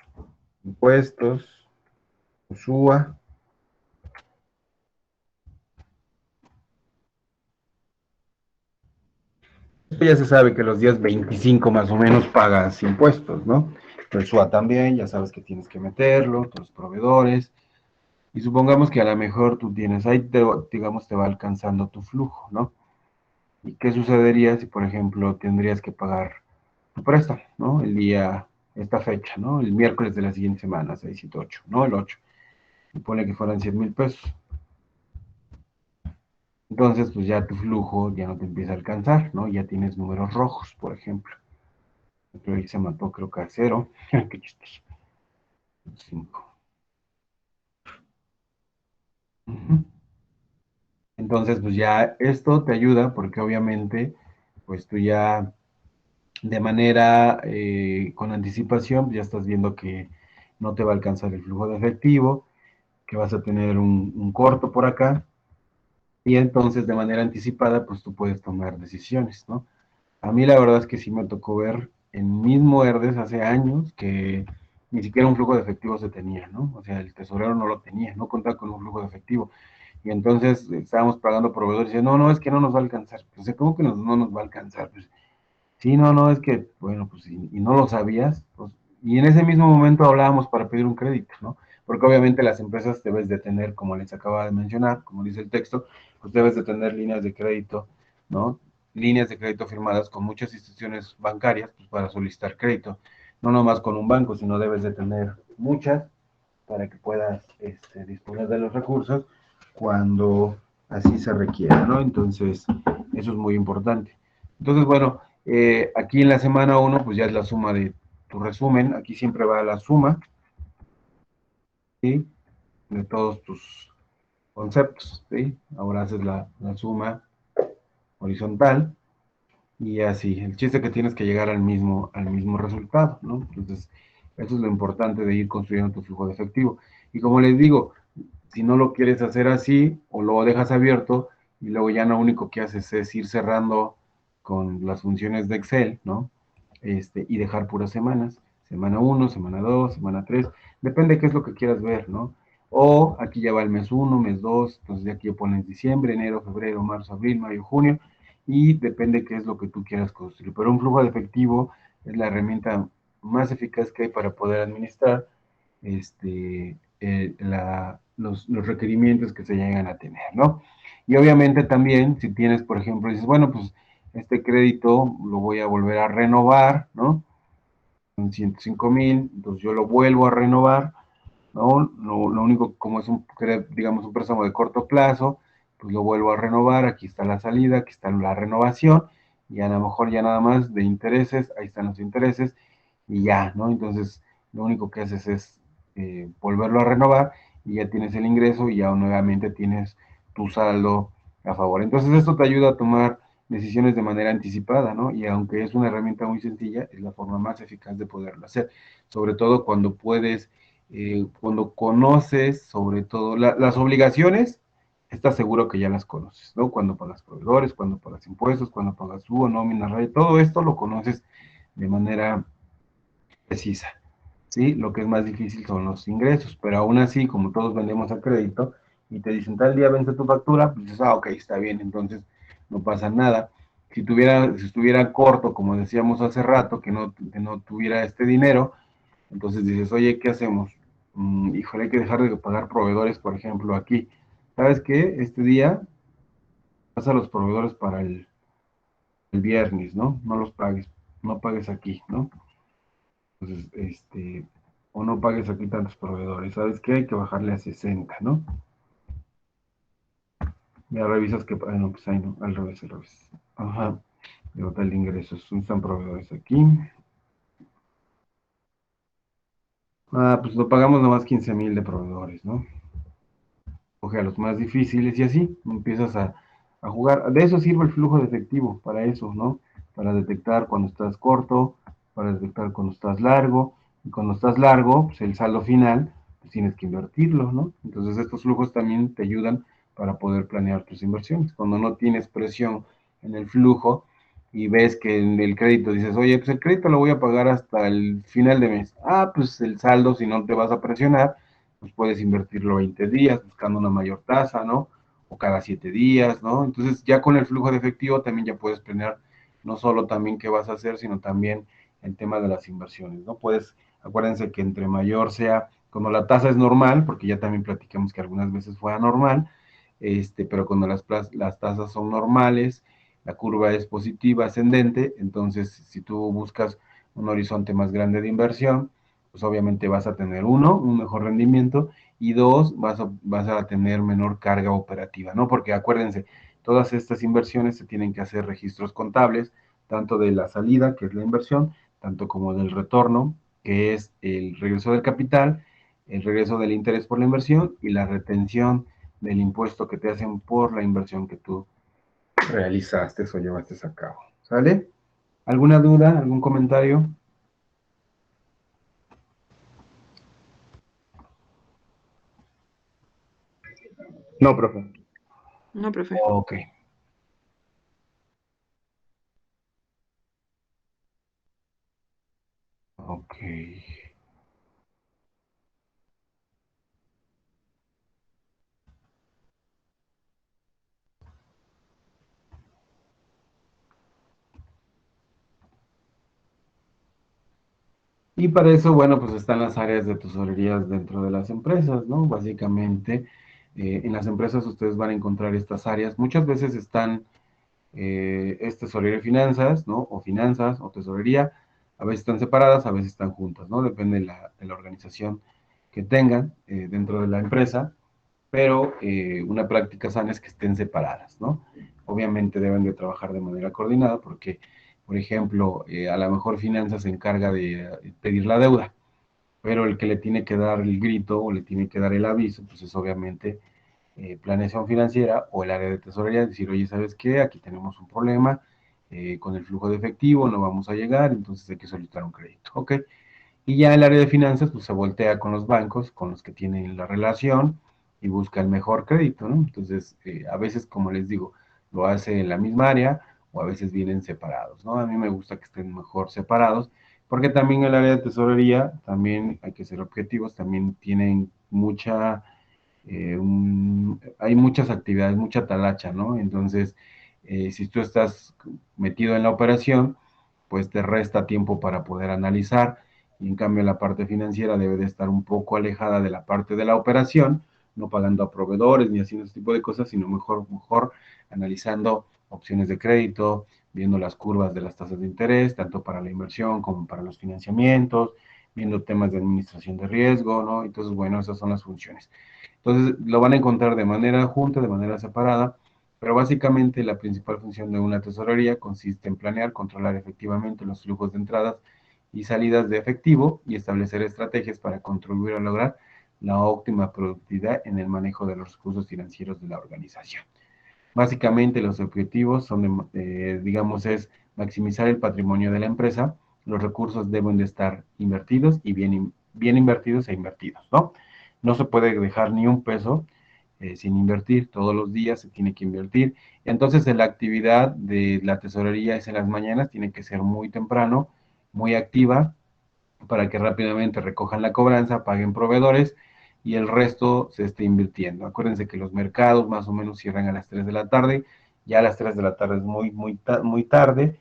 impuestos, USUA. Esto ya se sabe que los días 25 más o menos pagas impuestos, ¿no? El SUA también, ya sabes que tienes que meterlo, tus proveedores, y supongamos que a lo mejor tú tienes, ahí digamos te va alcanzando tu flujo, ¿no? ¿Y qué sucedería si, por ejemplo, tendrías que pagar tu préstamo, ¿no? El día, esta fecha, ¿no? El miércoles de la siguiente semana, 6, 7, 8, ¿no? El 8. Y pone que fueran 100,000 pesos. Entonces, pues ya tu flujo ya no te empieza a alcanzar, ¿no? Ya tienes números rojos, por ejemplo. Pero ahí se mató, creo que a cero. Qué chistoso. 5. Entonces, pues ya esto te ayuda porque obviamente, pues tú ya de manera con anticipación, pues ya estás viendo que no te va a alcanzar el flujo de efectivo, que vas a tener un corto por acá, y entonces de manera anticipada, pues tú puedes tomar decisiones, ¿no? A mí la verdad es que sí me tocó ver en mismo Herdes hace años que ni siquiera un flujo de efectivo se tenía, ¿no? O sea, el tesorero no lo tenía, no contaba con un flujo de efectivo. Y entonces estábamos pagando proveedores y decían, no, no, es que no nos va a alcanzar. Pues, ¿cómo que no nos va a alcanzar? Pues, sí, no, no, es que, bueno, pues, y no lo sabías, pues, y en ese mismo momento hablábamos para pedir un crédito, ¿no? Porque obviamente las empresas debes de tener, como les acaba de mencionar, como dice el texto, pues debes de tener líneas de crédito, ¿no? Líneas de crédito firmadas con muchas instituciones bancarias, pues para solicitar crédito, no nomás con un banco, sino debes de tener muchas para que puedas disponer de los recursos cuando así se requiera, ¿no? Entonces, eso es muy importante. Entonces, bueno, aquí en la semana uno, pues ya es la suma de tu resumen, aquí siempre va la suma, ¿sí? De todos tus conceptos, ¿sí? Ahora haces la suma horizontal y así, el chiste que tienes que llegar al mismo resultado, ¿no? Entonces, eso es lo importante de ir construyendo tu flujo de efectivo. Y como les digo, si no lo quieres hacer así o lo dejas abierto y luego ya lo único que haces es ir cerrando con las funciones de Excel, ¿no? Y dejar puras semanas, semana uno, semana 2, semana 3, depende de qué es lo que quieras ver, ¿no? O aquí ya va el mes uno, mes 2, entonces de aquí pones diciembre, enero, febrero, marzo, abril, mayo, junio, y depende qué es lo que tú quieras construir. Pero un flujo de efectivo es la herramienta más eficaz que hay para poder administrar los requerimientos que se llegan a tener, ¿no? Y obviamente también, si tienes, por ejemplo, dices, bueno, pues este crédito lo voy a volver a renovar, ¿no? Con 105,000, entonces yo lo vuelvo a renovar, ¿no? Lo único, como es digamos, un préstamo de corto plazo, pues lo vuelvo a renovar, aquí está la salida, aquí está la renovación, y a lo mejor ya nada más de intereses, ahí están los intereses, y ya, ¿no? Entonces, lo único que haces es volverlo a renovar y ya tienes el ingreso y ya nuevamente tienes tu saldo a favor. Entonces, esto te ayuda a tomar decisiones de manera anticipada, ¿no? Y aunque es una herramienta muy sencilla, es la forma más eficaz de poderlo hacer, sobre todo cuando puedes, cuando conoces, sobre todo, las obligaciones, estás seguro que ya las conoces, ¿no? Cuando pagas proveedores, cuando pagas impuestos, cuando pagas su nómina, todo esto lo conoces de manera precisa, ¿sí? Lo que es más difícil son los ingresos, pero aún así, como todos vendemos a crédito y te dicen tal día vence tu factura, pues dices, ok, está bien, entonces no pasa nada. si estuviera corto, como decíamos hace rato, que no tuviera este dinero, entonces dices, oye, ¿qué hacemos? Híjole, hay que dejar de pagar proveedores, por ejemplo, aquí. ¿Sabes qué? Este día pasa a los proveedores para el viernes, ¿no? No los pagues, no pagues aquí, ¿no? Entonces, o no pagues aquí tantos proveedores. ¿Sabes qué? Hay que bajarle a 60, ¿no? Ya revisas que, no, pues ahí no, al revés, al revés. Ajá, de total de ingresos, están proveedores aquí. Ah, pues lo pagamos nomás 15,000 de proveedores, ¿no? Coge a los más difíciles y así empiezas a jugar. De eso sirve el flujo de efectivo, para eso, ¿no? Para detectar cuando estás corto, para detectar cuando estás largo, y cuando estás largo, pues el saldo final, pues tienes que invertirlo, ¿no? Entonces estos flujos también te ayudan para poder planear tus inversiones. Cuando no tienes presión en el flujo y ves que en el crédito dices, oye, pues el crédito lo voy a pagar hasta el final de mes. Ah, pues el saldo, si no te vas a presionar, pues puedes invertirlo 20 días buscando una mayor tasa, ¿no? O cada 7 días, ¿no? Entonces ya con el flujo de efectivo también ya puedes planear no solo también qué vas a hacer, sino también el tema de las inversiones, ¿no? Puedes, acuérdense que entre mayor sea, cuando la tasa es normal, porque ya también platicamos que algunas veces fue anormal, pero cuando las tasas son normales, la curva es positiva, ascendente, entonces si tú buscas un horizonte más grande de inversión, pues obviamente vas a tener uno, un mejor rendimiento, y dos, vas a tener menor carga operativa, ¿no? Porque acuérdense, todas estas inversiones se tienen que hacer registros contables, tanto de la salida, que es la inversión, tanto como del retorno, que es el regreso del capital, el regreso del interés por la inversión y la retención del impuesto que te hacen por la inversión que tú realizaste o llevaste a cabo. ¿Sale? ¿Alguna duda? ¿Algún comentario? No, profe. No, profe. Ok. Ok. Y para eso, bueno, pues están las áreas de tesorerías dentro de las empresas, ¿no? Básicamente, en las empresas ustedes van a encontrar estas áreas. Muchas veces están, es tesorería y finanzas, ¿no? O finanzas o tesorería. A veces están separadas, a veces están juntas, ¿no? Depende de la organización que tengan dentro de la empresa. Pero una práctica sana es que estén separadas, ¿no? Obviamente deben de trabajar de manera coordinada porque, por ejemplo, a lo mejor finanzas se encarga de pedir la deuda, pero el que le tiene que dar el grito o le tiene que dar el aviso, pues es obviamente planeación financiera o el área de tesorería, decir, oye, ¿sabes qué? Aquí tenemos un problema con el flujo de efectivo, no vamos a llegar, entonces hay que solicitar un crédito, ¿ok? Y ya el área de finanzas, pues se voltea con los bancos, con los que tienen la relación y busca el mejor crédito, ¿no? Entonces, a veces, como les digo, lo hace en la misma área o a veces vienen separados, ¿no? A mí me gusta que estén mejor separados, porque también el área de tesorería, también hay que ser objetivos, también tienen hay muchas actividades, mucha talacha, ¿no? Entonces, si tú estás metido en la operación, pues te resta tiempo para poder analizar, y en cambio la parte financiera debe de estar un poco alejada de la parte de la operación, no pagando a proveedores ni haciendo ese tipo de cosas, sino mejor analizando opciones de crédito, viendo las curvas de las tasas de interés, tanto para la inversión como para los financiamientos, viendo temas de administración de riesgo, ¿no? Entonces, bueno, esas son las funciones. Entonces, lo van a encontrar de manera junta, de manera separada, pero básicamente la principal función de una tesorería consiste en planear, controlar efectivamente los flujos de entradas y salidas de efectivo y establecer estrategias para contribuir a lograr la óptima productividad en el manejo de los recursos financieros de la organización. Básicamente los objetivos son, digamos, es maximizar el patrimonio de la empresa. Los recursos deben de estar invertidos y bien invertidos e invertidos, ¿no? No se puede dejar ni un peso sin invertir. Todos los días se tiene que invertir. Entonces, la actividad de la tesorería es en las mañanas, tiene que ser muy temprano, muy activa, para que rápidamente recojan la cobranza, paguen proveedores y el resto se esté invirtiendo. Acuérdense que los mercados más o menos cierran a las 3 de la tarde Ya a las 3 de la tarde es muy tarde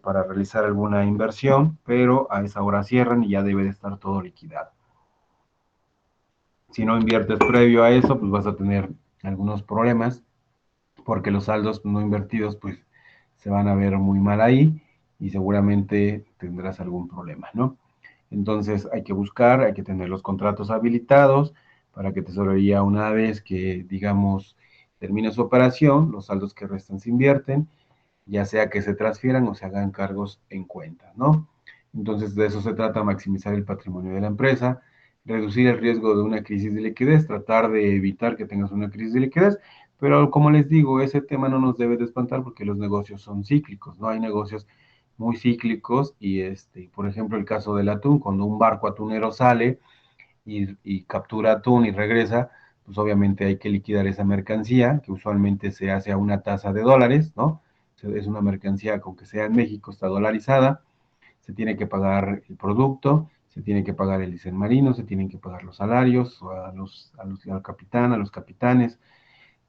para realizar alguna inversión, pero a esa hora cierran y ya debe de estar todo liquidado. Si no inviertes previo a eso, pues vas a tener algunos problemas porque los saldos no invertidos pues se van a ver muy mal ahí y seguramente tendrás algún problema, ¿no? Entonces hay que buscar, hay que tener los contratos habilitados para que tesorería una vez que, digamos, termine su operación, los saldos que restan se invierten, ya sea que se transfieran o se hagan cargos en cuenta, ¿no? Entonces de eso se trata, maximizar el patrimonio de la empresa, reducir el riesgo de una crisis de liquidez, tratar de evitar que tengas una crisis de liquidez, pero como les digo, ese tema no nos debe de espantar porque los negocios son cíclicos, ¿no? Hay negocios muy cíclicos y por ejemplo, el caso del atún, cuando un barco atunero sale y captura atún y regresa, pues obviamente hay que liquidar esa mercancía, que usualmente se hace a una tasa de dólares, ¿no? Es una mercancía, con que sea en México, está dolarizada, se tiene que pagar el producto, se tiene que pagar el licen marino, se tienen que pagar los salarios al capitán, a los capitanes,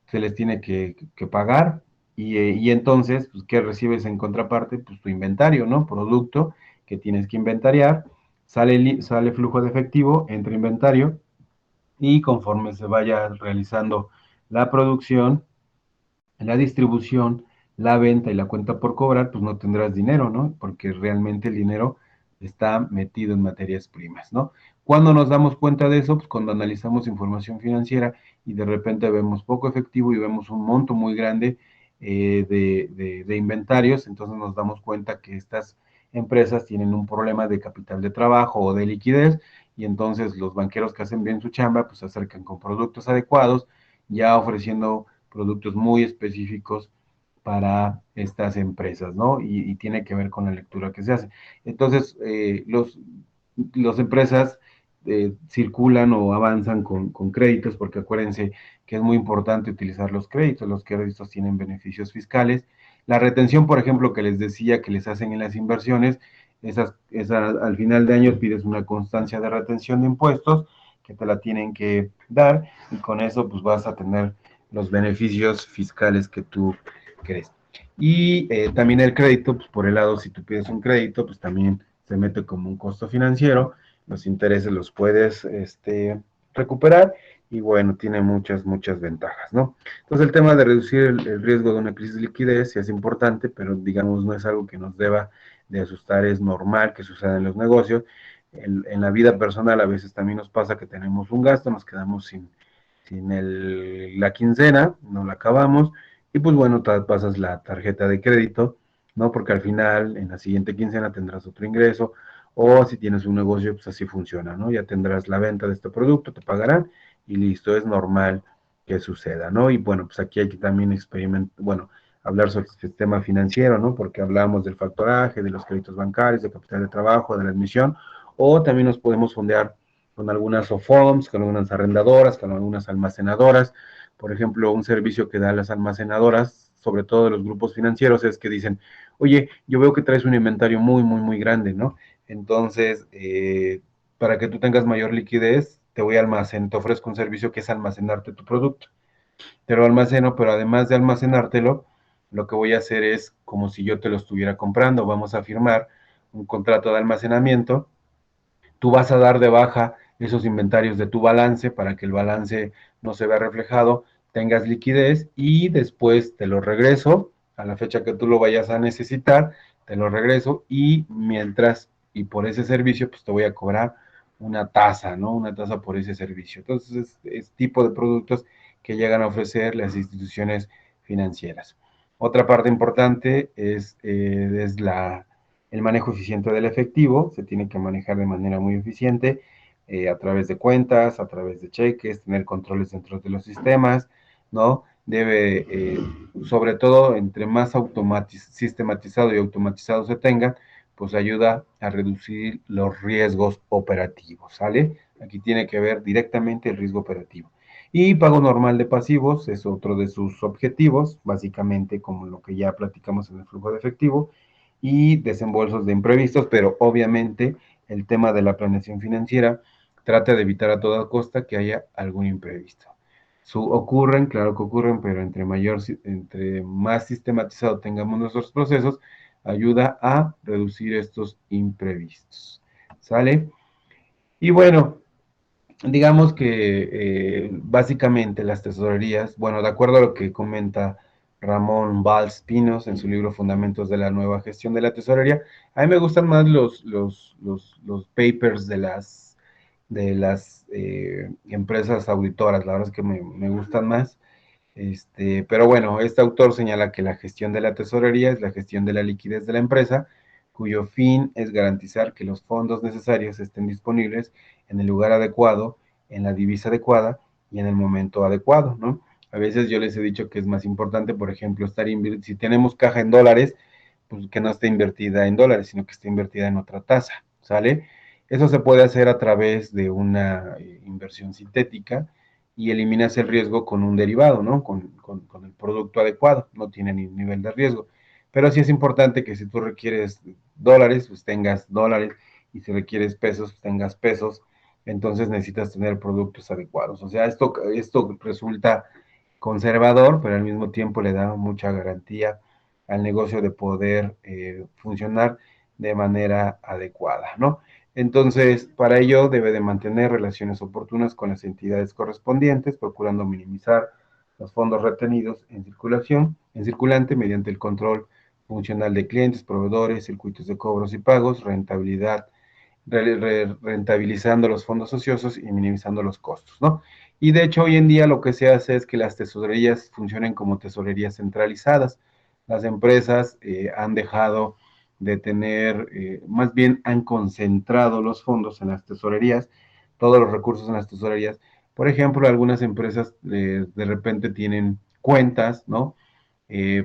se les tiene que pagar y entonces, pues, ¿qué recibes en contraparte? Pues tu inventario, ¿no? Producto que tienes que inventariar, sale flujo de efectivo, entra inventario y conforme se vaya realizando la producción, la distribución, la venta y la cuenta por cobrar, pues no tendrás dinero, ¿no? Porque realmente el dinero está metido en materias primas, ¿no? Cuando nos damos cuenta de eso, pues cuando analizamos información financiera y de repente vemos poco efectivo y vemos un monto muy grande de inventarios, entonces nos damos cuenta que estas empresas tienen un problema de capital de trabajo o de liquidez y entonces los banqueros que hacen bien su chamba, pues se acercan con productos adecuados, ya ofreciendo productos muy específicos para estas empresas, ¿no? Y tiene que ver con la lectura que se hace. Entonces, las empresas circulan o avanzan con créditos, porque acuérdense que es muy importante utilizar los créditos tienen beneficios fiscales. La retención, por ejemplo, que les decía que les hacen en las inversiones, al final de año pides una constancia de retención de impuestos que te la tienen que dar y con eso pues vas a tener los beneficios fiscales que tú crees. Y también el crédito, pues por el lado, si tú pides un crédito, pues también se mete como un costo financiero, los intereses los puedes recuperar y bueno, tiene muchas ventajas, ¿no? Entonces el tema de reducir el riesgo de una crisis de liquidez sí es importante, pero digamos no es algo que nos deba de asustar, es normal que suceda en los negocios. En la vida personal a veces también nos pasa que tenemos un gasto, nos quedamos sin la quincena, no la acabamos, y pues bueno, pasas la tarjeta de crédito, ¿no? Porque al final, en la siguiente quincena tendrás otro ingreso, o si tienes un negocio, pues así funciona, ¿no? Ya tendrás la venta de este producto, te pagarán, y listo, es normal que suceda, ¿no? Y bueno, pues aquí hay que también experimentar, bueno, hablar sobre el sistema financiero, ¿no? Porque hablamos del factoraje, de los créditos bancarios, de capital de trabajo, de la admisión, o también nos podemos fondear con algunas OFOMs, con algunas arrendadoras, con algunas almacenadoras. Por ejemplo, un servicio que dan las almacenadoras, sobre todo de los grupos financieros, es que dicen, oye, yo veo que traes un inventario muy grande, ¿no? Entonces, para que tú tengas mayor liquidez, te ofrezco un servicio que es almacenarte tu producto. Te lo almaceno, pero además de almacenártelo, lo que voy a hacer es como si yo te lo estuviera comprando. Vamos a firmar un contrato de almacenamiento, tú vas a dar de baja esos inventarios de tu balance para que el balance no se vea reflejado, tengas liquidez y después te lo regreso a la fecha que tú lo vayas a necesitar, te lo regreso y mientras y por ese servicio pues te voy a cobrar una tasa, ¿no? Una tasa por ese servicio. Entonces es tipo de productos que llegan a ofrecer las instituciones financieras. Otra parte importante es el manejo eficiente del efectivo, se tiene que manejar de manera muy eficiente a través de cuentas, a través de cheques, tener controles dentro de los sistemas, ¿no? Sobre todo, entre más sistematizado y automatizado se tenga, pues ayuda a reducir los riesgos operativos, ¿sale? Aquí tiene que ver directamente el riesgo operativo. Y pago normal de pasivos es otro de sus objetivos, básicamente como lo que ya platicamos en el flujo de efectivo, y desembolsos de imprevistos, pero obviamente el tema de la planeación financiera trata de evitar a toda costa que haya algún imprevisto. Ocurren, claro que ocurren, pero entre más sistematizado tengamos nuestros procesos, ayuda a reducir estos imprevistos. ¿Sale? Y bueno, digamos que básicamente las tesorerías, bueno, de acuerdo a lo que comenta Ramón Valls Pinos en su libro Fundamentos de la Nueva Gestión de la Tesorería, a mí me gustan más los papers de las empresas auditoras, la verdad es que me gustan más. Pero bueno, este autor señala que la gestión de la tesorería es la gestión de la liquidez de la empresa, cuyo fin es garantizar que los fondos necesarios estén disponibles en el lugar adecuado, en la divisa adecuada y en el momento adecuado, ¿no? A veces yo les he dicho que es más importante, por ejemplo, si tenemos caja en dólares, pues que no esté invertida en dólares, sino que esté invertida en otra tasa, ¿sale? Eso se puede hacer a través de una inversión sintética y eliminas el riesgo con un derivado, ¿no? Con el producto adecuado, no tiene ni nivel de riesgo. Pero sí es importante que si tú requieres dólares, pues tengas dólares, y si requieres pesos, pues tengas pesos. Entonces necesitas tener productos adecuados. O sea, esto resulta conservador, pero al mismo tiempo le da mucha garantía al negocio de poder funcionar de manera adecuada, ¿no? Entonces, para ello debe de mantener relaciones oportunas con las entidades correspondientes, procurando minimizar los fondos retenidos en circulante mediante el control funcional de clientes, proveedores, circuitos de cobros y pagos, rentabilizando los fondos ociosos y minimizando los costos, ¿no? Y de hecho, hoy en día lo que se hace es que las tesorerías funcionen como tesorerías centralizadas. Las empresas han dejado de tener, más bien han concentrado los fondos en las tesorerías, todos los recursos en las tesorerías. Por ejemplo, algunas empresas de repente tienen cuentas, ¿no?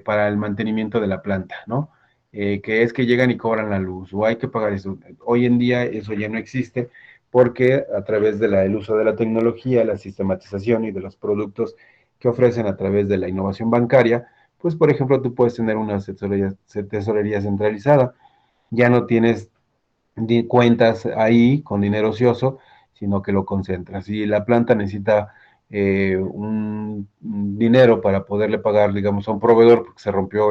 Para el mantenimiento de la planta, ¿no? Que es que llegan y cobran la luz, o hay que pagar eso. Hoy en día eso ya no existe porque a través del uso de la tecnología, la sistematización y de los productos que ofrecen a través de la innovación bancaria, pues por ejemplo tú puedes tener una tesorería centralizada, ya no tienes cuentas ahí con dinero ocioso, sino que lo concentras. Si la planta necesita un dinero para poderle pagar, digamos, a un proveedor porque se rompió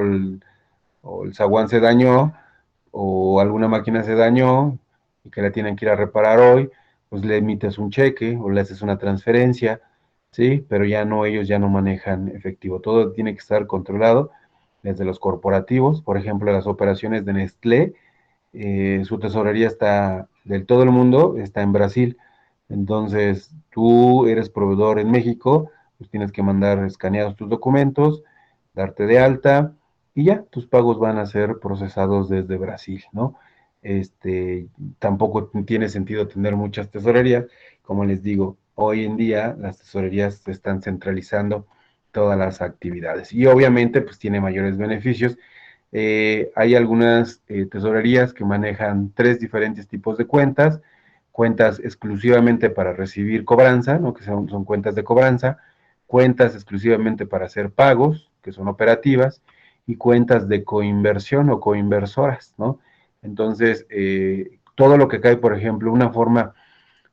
o el zaguán se dañó, o alguna máquina se dañó y que la tienen que ir a reparar hoy, pues le emites un cheque o le haces una transferencia, ¿sí? Pero ya no, ellos ya no manejan efectivo. Todo tiene que estar controlado desde los corporativos. Por ejemplo, las operaciones de Nestlé, su tesorería está del todo el mundo, está en Brasil. Entonces, tú eres proveedor en México, pues tienes que mandar escaneados tus documentos, darte de alta y ya, tus pagos van a ser procesados desde Brasil, ¿no? Tampoco tiene sentido tener muchas tesorerías. Como les digo, hoy en día las tesorerías se están centralizando todas las actividades y obviamente pues tiene mayores beneficios. Hay algunas tesorerías que manejan 3 diferentes tipos de cuentas exclusivamente para recibir cobranza, ¿no? Que son cuentas de cobranza, cuentas exclusivamente para hacer pagos, que son operativas, y cuentas de coinversión o coinversoras, ¿no? Entonces, todo lo que cae, por ejemplo, una forma,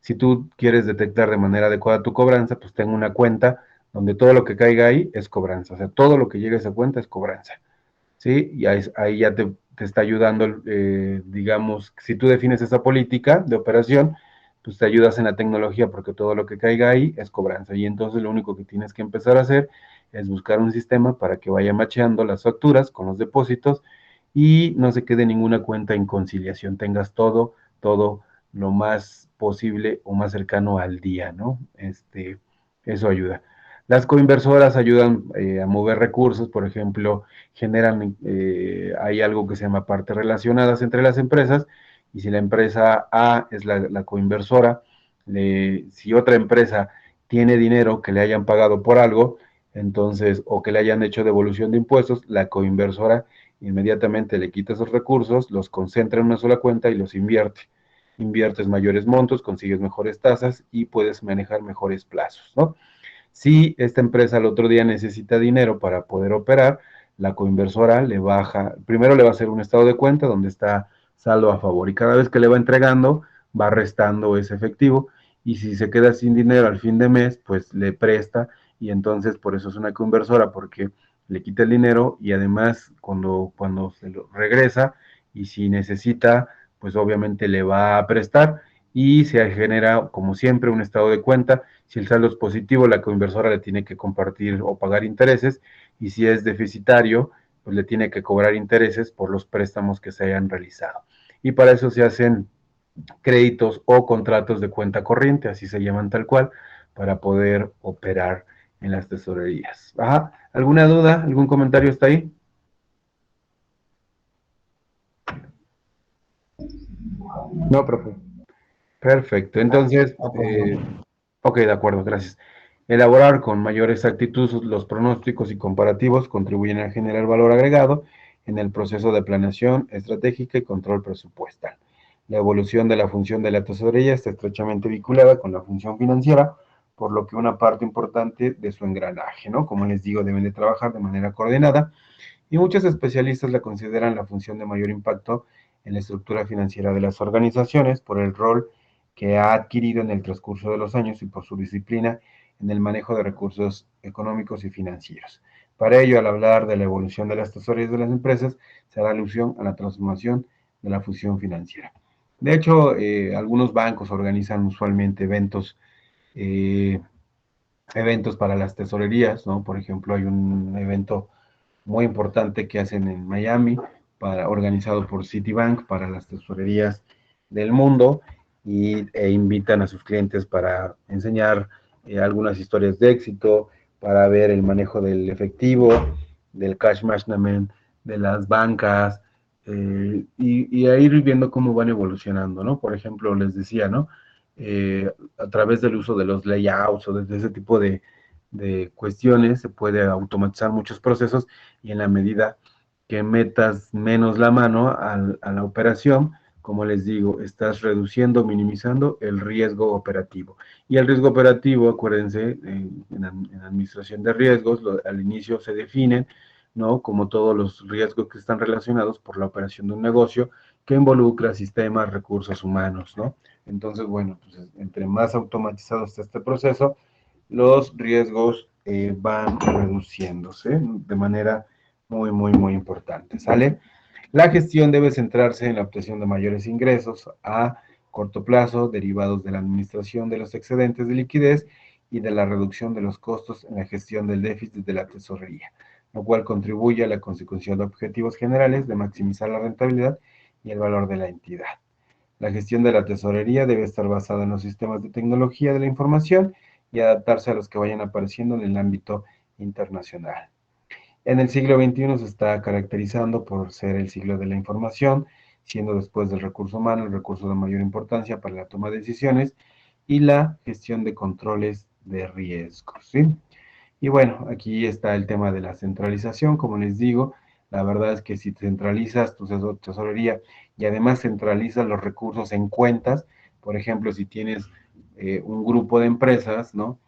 si tú quieres detectar de manera adecuada tu cobranza, pues tengo una cuenta donde todo lo que caiga ahí es cobranza, o sea, todo lo que llegue a esa cuenta es cobranza. ¿Sí? Y ahí ya te está ayudando, digamos, si tú defines esa política de operación, pues te ayudas en la tecnología porque todo lo que caiga ahí es cobranza. Y entonces lo único que tienes que empezar a hacer es buscar un sistema para que vaya macheando las facturas con los depósitos y no se quede ninguna cuenta en conciliación, tengas todo lo más posible o más cercano al día, ¿no? Eso ayuda. Las coinversoras ayudan a mover recursos, por ejemplo, hay algo que se llama partes relacionadas entre las empresas, y si la empresa A es la coinversora, si otra empresa tiene dinero que le hayan pagado por algo, entonces, o que le hayan hecho devolución de impuestos, la coinversora inmediatamente le quita esos recursos, los concentra en una sola cuenta y los invierte. Inviertes mayores montos, consigues mejores tasas y puedes manejar mejores plazos, ¿no? Si esta empresa al otro día necesita dinero para poder operar, la coinversora primero le va a hacer un estado de cuenta donde está saldo a favor y cada vez que le va entregando, va restando ese efectivo y si se queda sin dinero al fin de mes, pues le presta y entonces por eso es una coinversora, porque le quita el dinero y además cuando se lo regresa y si necesita, pues obviamente le va a prestar y se genera, como siempre, un estado de cuenta. Si el saldo es positivo, la coinversora le tiene que compartir o pagar intereses, y si es deficitario, pues le tiene que cobrar intereses por los préstamos que se hayan realizado. Y para eso se hacen créditos o contratos de cuenta corriente, así se llaman tal cual, para poder operar en las tesorerías. Ajá. ¿Alguna duda? ¿Algún comentario está ahí? No, profe. Perfecto. Entonces, ok, de acuerdo, gracias. Elaborar con mayor exactitud los pronósticos y comparativos contribuyen a generar valor agregado en el proceso de planeación estratégica y control presupuestal. La evolución de la función de la tesorería está estrechamente vinculada con la función financiera, por lo que una parte importante de su engranaje, ¿no? Como les digo, deben de trabajar de manera coordinada y muchos especialistas la consideran la función de mayor impacto en la estructura financiera de las organizaciones por el rol que ha adquirido en el transcurso de los años y por su disciplina en el manejo de recursos económicos y financieros. Para ello, al hablar de la evolución de las tesorerías de las empresas, se hará alusión a la transformación de la fusión financiera. De hecho, algunos bancos organizan usualmente eh, eventos para las tesorerías, ¿no? Por ejemplo, hay un evento muy importante que hacen en Miami, organizado por Citibank para las tesorerías del mundo, e invitan a sus clientes para enseñar algunas historias de éxito, para ver el manejo del efectivo, del cash management, de las bancas, y a ir viendo cómo van evolucionando, ¿no? Por ejemplo, les decía, ¿no? A través del uso de los layouts o de ese tipo de cuestiones se puede automatizar muchos procesos, y en la medida que metas menos la mano a la operación, como les digo, estás reduciendo, minimizando el riesgo operativo. Y el riesgo operativo, acuérdense, en administración de riesgos, al inicio se definen, ¿no? Como todos los riesgos que están relacionados por la operación de un negocio que involucra sistemas, recursos humanos, ¿no? Entonces, bueno, pues entre más automatizado está este proceso, los riesgos van reduciéndose de manera muy importante, ¿sale? La gestión debe centrarse en la obtención de mayores ingresos a corto plazo, derivados de la administración de los excedentes de liquidez y de la reducción de los costos en la gestión del déficit de la tesorería, lo cual contribuye a la consecución de objetivos generales de maximizar la rentabilidad y el valor de la entidad. La gestión de la tesorería debe estar basada en los sistemas de tecnología de la información y adaptarse a los que vayan apareciendo en el ámbito internacional. En el siglo XXI se está caracterizando por ser el siglo de la información, siendo después del recurso humano el recurso de mayor importancia para la toma de decisiones y la gestión de controles de riesgos, ¿sí? Y bueno, aquí está el tema de la centralización, como les digo, la verdad es que si centralizas tu tesorería y además centralizas los recursos en cuentas, por ejemplo, si tienes un grupo de empresas, ¿no?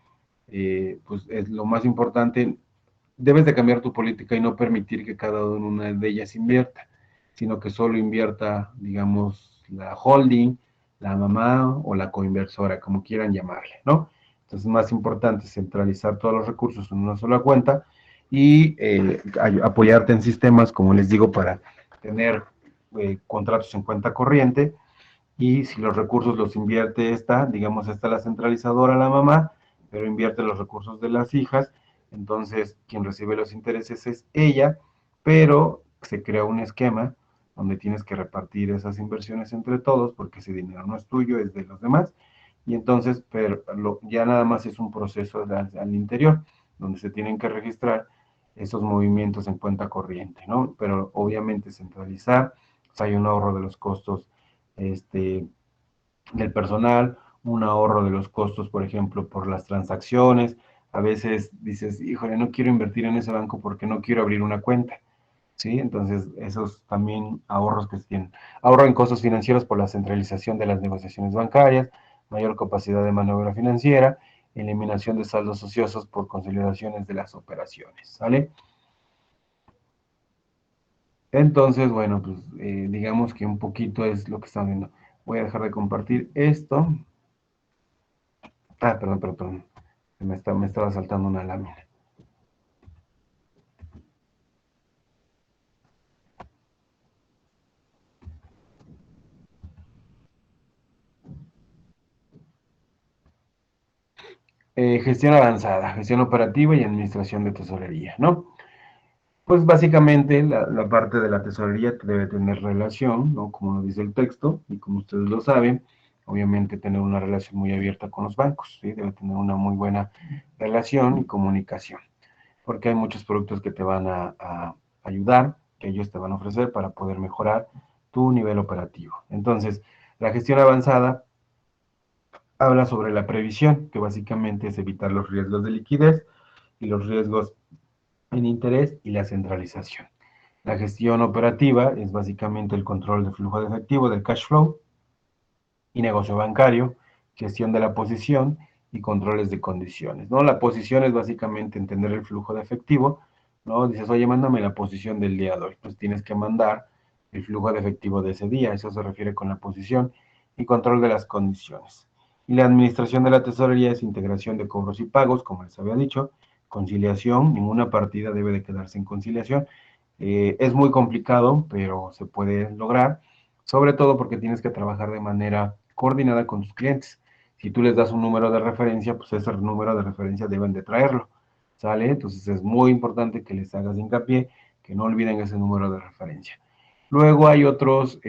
Pues es lo más importante, debes de cambiar tu política y no permitir que cada una de ellas invierta, sino que solo invierta, digamos, la holding, la mamá o la coinversora, como quieran llamarle, ¿no? Entonces es más importante centralizar todos los recursos en una sola cuenta y apoyarte en sistemas, como les digo, para tener contratos en cuenta corriente, y si los recursos los invierte esta, digamos, esta la centralizadora, la mamá, pero invierte los recursos de las hijas, entonces quien recibe los intereses es ella, pero se crea un esquema donde tienes que repartir esas inversiones entre todos, porque ese dinero no es tuyo, es de los demás, y entonces, pero ya nada más es un proceso al interior, donde se tienen que registrar esos movimientos en cuenta corriente, ¿no? Pero obviamente centralizar, o sea, hay un ahorro de los costos este, del personal, un ahorro de los costos, por ejemplo, por las transacciones. A veces dices, híjole, no quiero invertir en ese banco porque no quiero abrir una cuenta, ¿sí? Entonces, esos también ahorros que se tienen. Ahorro en costos financieros por la centralización de las negociaciones bancarias, mayor capacidad de maniobra financiera, eliminación de saldos ociosos por consolidaciones de las operaciones, ¿sale? Entonces, bueno, pues digamos que un poquito es lo que estamos viendo. Voy a dejar de compartir esto. Perdón. Me estaba saltando una lámina. Gestión avanzada, gestión operativa y administración de tesorería, ¿no? Pues básicamente la parte de la tesorería debe tener relación, ¿no? Como lo dice el texto y como ustedes lo saben, obviamente tener una relación muy abierta con los bancos, ¿sí? Debe tener una muy buena relación y comunicación, porque hay muchos productos que te van a ayudar, que ellos te van a ofrecer para poder mejorar tu nivel operativo. Entonces, la gestión avanzada habla sobre la previsión, que básicamente es evitar los riesgos de liquidez y los riesgos en interés y la centralización. La gestión operativa es básicamente el control del flujo de efectivo, del cash flow y negocio bancario, gestión de la posición y controles de condiciones, ¿no? La posición es básicamente entender el flujo de efectivo, ¿no? Dices, oye, mándame la posición del día de hoy, pues tienes que mandar el flujo de efectivo de ese día, eso se refiere con la posición y control de las condiciones. Y la administración de la tesorería es integración de cobros y pagos, como les había dicho, conciliación, ninguna partida debe de quedarse en conciliación. Es muy complicado, pero se puede lograr, sobre todo porque tienes que trabajar de manera coordinada con tus clientes. Si tú les das un número de referencia, pues ese número de referencia deben de traerlo, ¿sale? Entonces es muy importante que les hagas hincapié, que no olviden ese número de referencia. Luego hay otros,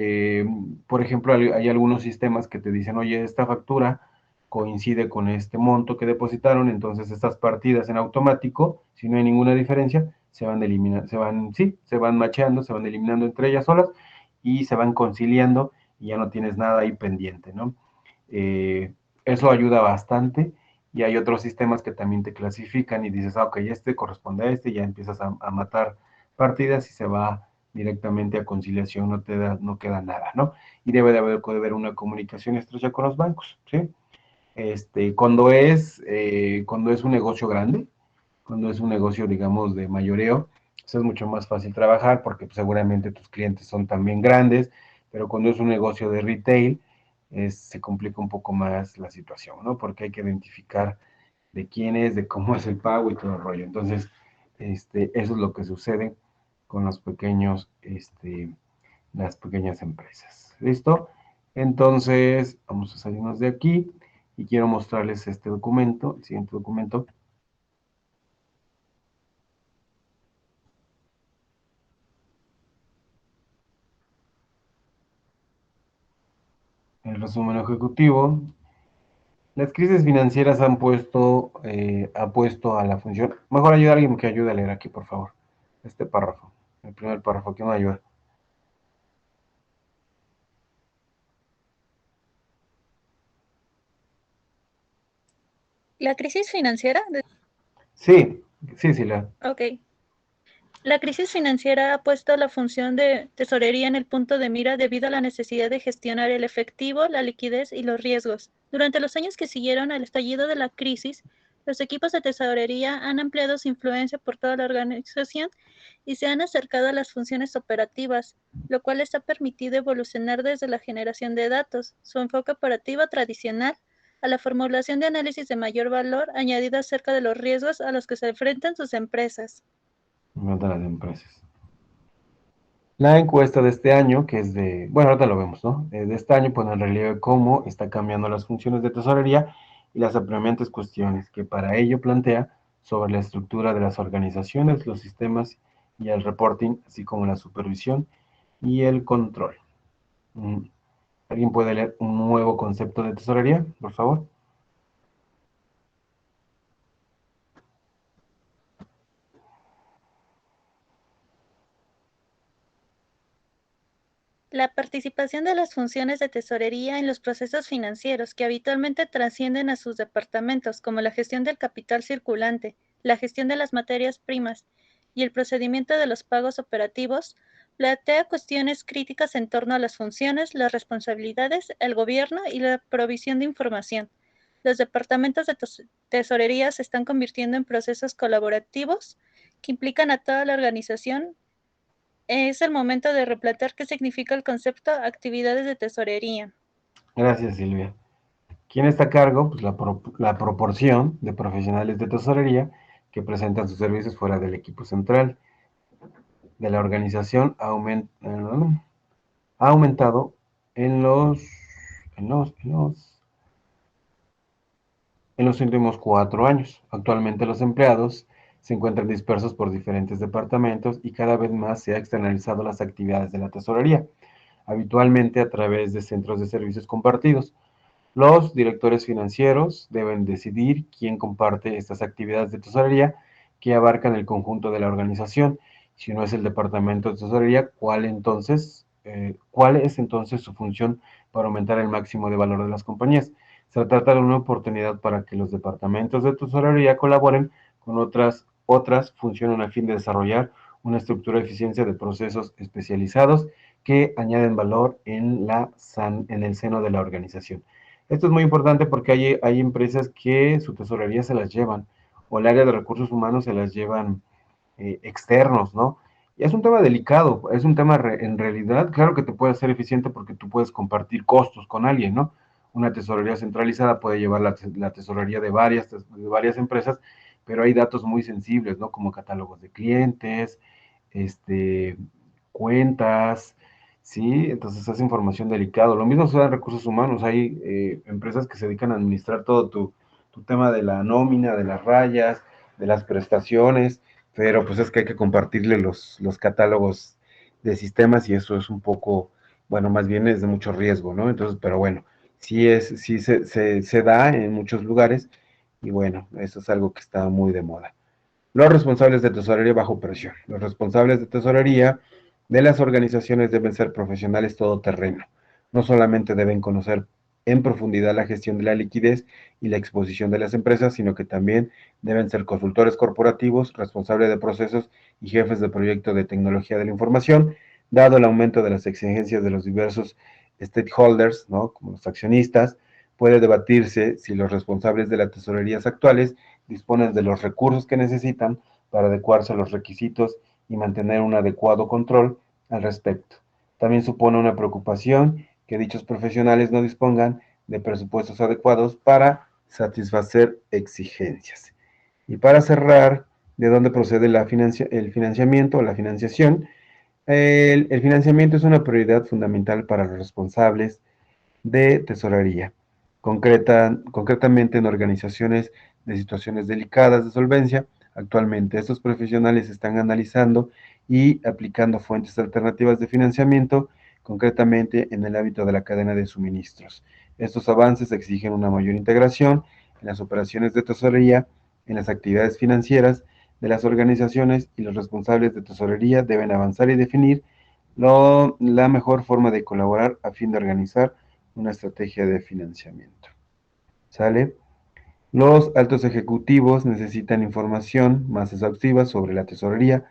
por ejemplo, hay algunos sistemas que te dicen, oye, esta factura coincide con este monto que depositaron, entonces estas partidas en automático, si no hay ninguna diferencia, se van eliminando, se van macheando, se van eliminando entre ellas solas y se van conciliando y ya no tienes nada ahí pendiente, ¿no? Eso ayuda bastante y hay otros sistemas que también te clasifican y dices, ok, este corresponde a este, y ya empiezas a matar partidas y se va directamente a conciliación, no queda nada, ¿no? Y debe de haber una comunicación estrecha con los bancos, ¿sí? Cuando es un negocio grande, cuando es un negocio, digamos, de mayoreo, pues es mucho más fácil trabajar porque pues, seguramente tus clientes son también grandes, pero cuando es un negocio de retail, se complica un poco más la situación, ¿no? Porque hay que identificar de quién es, de cómo es el pago y todo el rollo. Entonces, eso es lo que sucede con los pequeños, las pequeñas empresas. ¿Listo? Entonces, vamos a salirnos de aquí y quiero mostrarles este documento, el siguiente documento. El resumen ejecutivo. Las crisis financieras ha puesto a la función. Mejor ayuda a alguien que ayude a leer aquí, por favor. Este párrafo, el primer párrafo, que me ayuda. La crisis financiera. Sí, sí, la. Ok. La crisis financiera ha puesto la función de tesorería en el punto de mira debido a la necesidad de gestionar el efectivo, la liquidez y los riesgos. Durante los años que siguieron al estallido de la crisis, los equipos de tesorería han ampliado su influencia por toda la organización y se han acercado a las funciones operativas, lo cual les ha permitido evolucionar desde la generación de datos, su enfoque operativo tradicional, a la formulación de análisis de mayor valor añadido acerca de los riesgos a los que se enfrentan sus empresas. De las empresas. La encuesta de este año, que es bueno, ahorita lo vemos, ¿no? De este año pone en relieve cómo está cambiando las funciones de tesorería y las apremiantes cuestiones que para ello plantea sobre la estructura de las organizaciones, los sistemas y el reporting, así como la supervisión y el control. ¿Alguien puede leer un nuevo concepto de tesorería, por favor? La participación de las funciones de tesorería en los procesos financieros que habitualmente trascienden a sus departamentos, como la gestión del capital circulante, la gestión de las materias primas y el procedimiento de los pagos operativos, plantea cuestiones críticas en torno a las funciones, las responsabilidades, el gobierno y la provisión de información. Los departamentos de tesorería se están convirtiendo en procesos colaborativos que implican a toda la organización. Es el momento de replantear qué significa el concepto actividades de tesorería. Gracias, Silvia. ¿Quién está a cargo? Pues la proporción de profesionales de tesorería que presentan sus servicios fuera del equipo central de la organización ha aumentado en en los, en los, en los últimos 4 años. Actualmente los empleados se encuentran dispersos por diferentes departamentos y cada vez más se ha externalizado las actividades de la tesorería, habitualmente a través de centros de servicios compartidos. Los directores financieros deben decidir quién comparte estas actividades de tesorería que abarcan el conjunto de la organización. Si no es el departamento de tesorería, ¿cuál es entonces su función para aumentar el máximo de valor de las compañías? Se trata de una oportunidad para que los departamentos de tesorería colaboren con otras funciones a fin de desarrollar una estructura de eficiencia de procesos especializados que añaden valor en el seno de la organización. Esto es muy importante porque hay empresas que su tesorería se las llevan, o el área de recursos humanos se las llevan externos, ¿no? Y es un tema delicado, es un tema en realidad, claro que te puede ser eficiente porque tú puedes compartir costos con alguien, ¿no? Una tesorería centralizada puede llevar la tesorería de varias empresas, pero hay datos muy sensibles, ¿no? Como catálogos de clientes, este, cuentas, ¿sí? Entonces es información delicada. Lo mismo sucede en recursos humanos. Hay empresas que se dedican a administrar todo tu tema de la nómina, de las rayas, de las prestaciones, pero pues es que hay que compartirle los catálogos de sistemas y eso es un poco, bueno, más bien es de mucho riesgo, ¿no? Entonces, pero bueno, sí se da en muchos lugares y bueno, eso es algo que está muy de moda. Los responsables de tesorería bajo presión. Los responsables de tesorería de las organizaciones deben ser profesionales todoterreno. No solamente deben conocer en profundidad la gestión de la liquidez y la exposición de las empresas, sino que también deben ser consultores corporativos, responsables de procesos y jefes de proyecto de tecnología de la información, dado el aumento de las exigencias de los diversos stakeholders, ¿no? Como los accionistas, puede debatirse si los responsables de las tesorerías actuales disponen de los recursos que necesitan para adecuarse a los requisitos y mantener un adecuado control al respecto. También supone una preocupación que dichos profesionales no dispongan de presupuestos adecuados para satisfacer exigencias. Y para cerrar, ¿de dónde procede el financiamiento o la financiación? El financiamiento es una prioridad fundamental para los responsables de tesorería, concretamente en organizaciones de situaciones delicadas de solvencia. Actualmente, estos profesionales están analizando y aplicando fuentes alternativas de financiamiento, concretamente en el ámbito de la cadena de suministros. Estos avances exigen una mayor integración en las operaciones de tesorería, en las actividades financieras de las organizaciones y los responsables de tesorería deben avanzar y definir la mejor forma de colaborar a fin de organizar una estrategia de financiamiento. ¿Sale? Los altos ejecutivos necesitan información más exhaustiva sobre la tesorería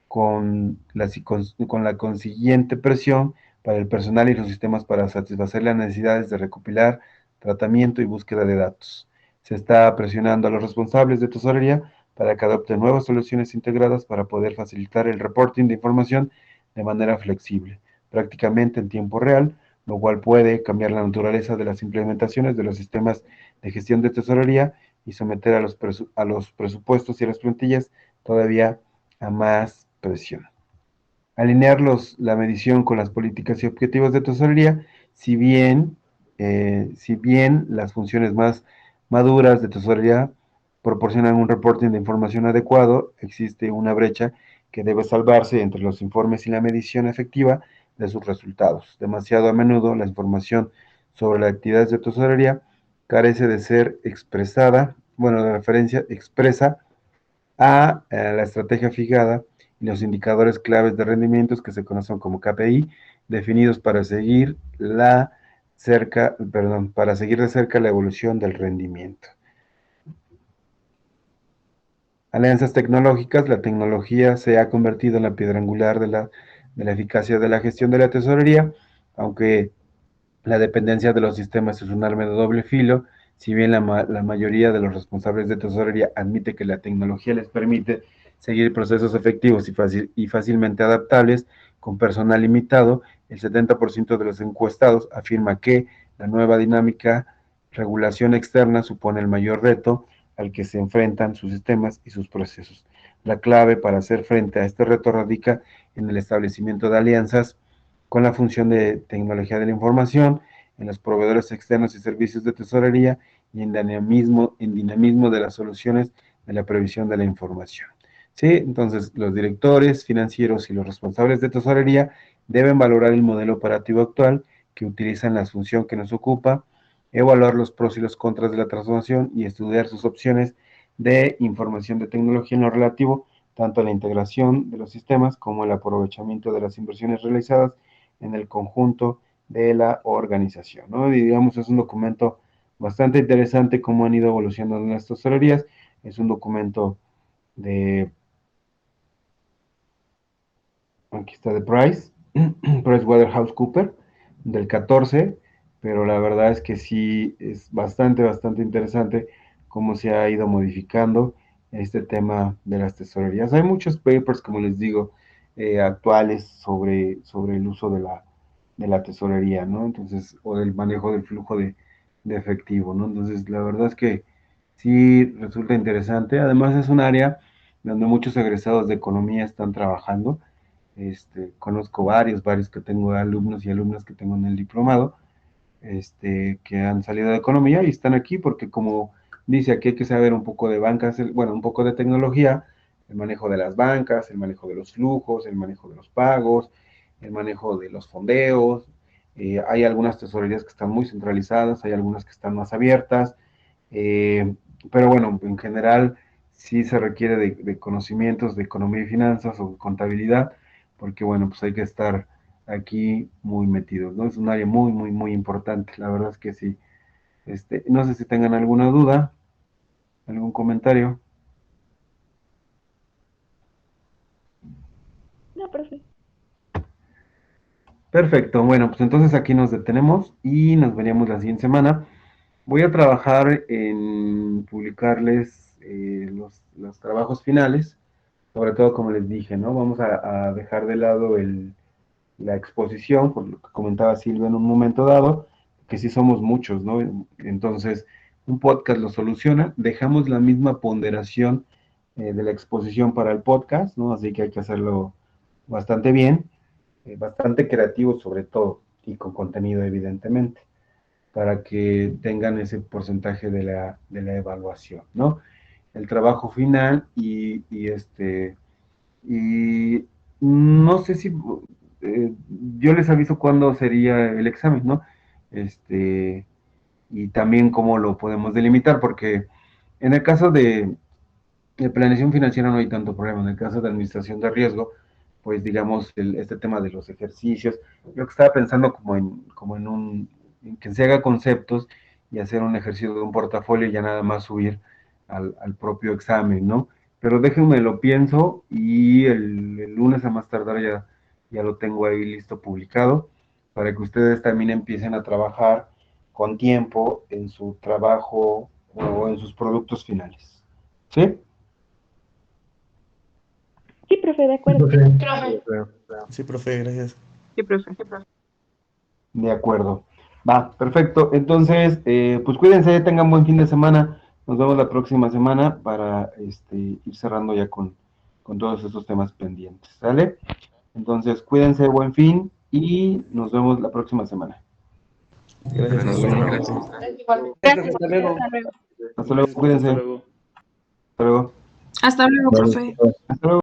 con la consiguiente presión para el personal y los sistemas para satisfacer las necesidades de recopilar, tratamiento y búsqueda de datos. Se está presionando a los responsables de tesorería para que adopten nuevas soluciones integradas para poder facilitar el reporting de información de manera flexible, prácticamente en tiempo real, lo cual puede cambiar la naturaleza de las implementaciones de los sistemas de gestión de tesorería y someter a los presupuestos y a las plantillas todavía a más presión. Alinear la medición con las políticas y objetivos de tesorería, si bien las funciones más maduras de tesorería proporcionan un reporting de información adecuado, existe una brecha que debe salvarse entre los informes y la medición efectiva de sus resultados. Demasiado a menudo la información sobre las actividades de tesorería carece de ser expresada, de referencia expresa a la estrategia fijada y los indicadores claves de rendimientos que se conocen como KPI, definidos para seguir de cerca la evolución del rendimiento. Alianzas tecnológicas. La tecnología se ha convertido en la piedra angular de la eficacia de la gestión de la tesorería, aunque la dependencia de los sistemas es un arma de doble filo. Si bien la mayoría de los responsables de tesorería admite que la tecnología les permite seguir procesos efectivos y fácilmente adaptables con personal limitado, el 70% de los encuestados afirma que la nueva dinámica regulación externa supone el mayor reto al que se enfrentan sus sistemas y sus procesos. La clave para hacer frente a este reto radica en el establecimiento de alianzas con la función de tecnología de la información, en los proveedores externos y servicios de tesorería y en dinamismo de las soluciones de la previsión de la información. ¿Sí? Entonces, los directores financieros y los responsables de tesorería deben valorar el modelo operativo actual que utilizan la función que nos ocupa, evaluar los pros y los contras de la transformación y estudiar sus opciones de información de tecnología en lo relativo tanto a la integración de los sistemas como el aprovechamiento de las inversiones realizadas en el conjunto de la organización, ¿no? Y digamos, es un documento bastante interesante cómo han ido evolucionando las tesorerías. Es un documento de, aquí está, de PricewaterhouseCoopers, del 14, pero la verdad es que sí es bastante interesante cómo se ha ido modificando este tema de las tesorerías. Hay muchos papers, como les digo, actuales sobre el uso de la tesorería, ¿no? Entonces, o del manejo del flujo de efectivo, ¿no? Entonces, la verdad es que sí resulta interesante. Además, es un área donde muchos egresados de economía están trabajando. Conozco varios que tengo alumnos y alumnas que tengo en el diplomado, que han salido de economía y están aquí porque como dice aquí hay que saber un poco de bancas, bueno, un poco de tecnología, el manejo de las bancas, el manejo de los flujos, el manejo de los pagos, el manejo de los fondeos. Hay algunas tesorerías que están muy centralizadas, hay algunas que están más abiertas, eh, pero bueno, en general sí se requiere de conocimientos de economía y finanzas o contabilidad, porque bueno, pues hay que estar aquí muy metidos, ¿no? Es un área muy importante, la verdad es que sí. No sé si tengan alguna duda, algún comentario. No, profe. Perfecto, bueno, pues entonces aquí nos detenemos y nos veríamos la siguiente semana. Voy a trabajar en publicarles los trabajos finales, sobre todo como les dije, ¿no? Vamos a dejar de lado la exposición, por lo que comentaba Silvia en un momento dado, que sí somos muchos, ¿no? Entonces, un podcast lo soluciona, dejamos la misma ponderación de la exposición para el podcast, ¿no? Así que hay que hacerlo bastante bien, bastante creativo sobre todo, y con contenido evidentemente, para que tengan ese porcentaje de la evaluación, ¿no? El trabajo final y no sé si eh, yo les aviso cuándo sería el examen, ¿no? Este, y también cómo lo podemos delimitar, porque en el caso de planeación financiera no hay tanto problema. En el caso de administración de riesgo, pues digamos, este tema de los ejercicios, yo que estaba pensando en que se haga conceptos y hacer un ejercicio de un portafolio y ya nada más subir al propio examen, ¿no? Pero déjenme lo pienso y el lunes a más tardar ya lo tengo ahí listo publicado para que ustedes también empiecen a trabajar con tiempo en su trabajo o en sus productos finales. ¿Sí? Sí, profe, de acuerdo. Sí, profe, gracias. Sí, profe. De acuerdo. Va, perfecto. Entonces, pues cuídense, tengan buen fin de semana. Nos vemos la próxima semana para ir cerrando ya con todos estos temas pendientes. ¿Sale? Entonces, cuídense, buen fin y nos vemos la próxima semana. Gracias. Nos profe. vemos. Gracias. Hasta luego. Hasta luego. Hasta luego, Gracias, profe. cuídense. Hasta luego. Hasta luego. Hasta luego, profe. Hasta luego.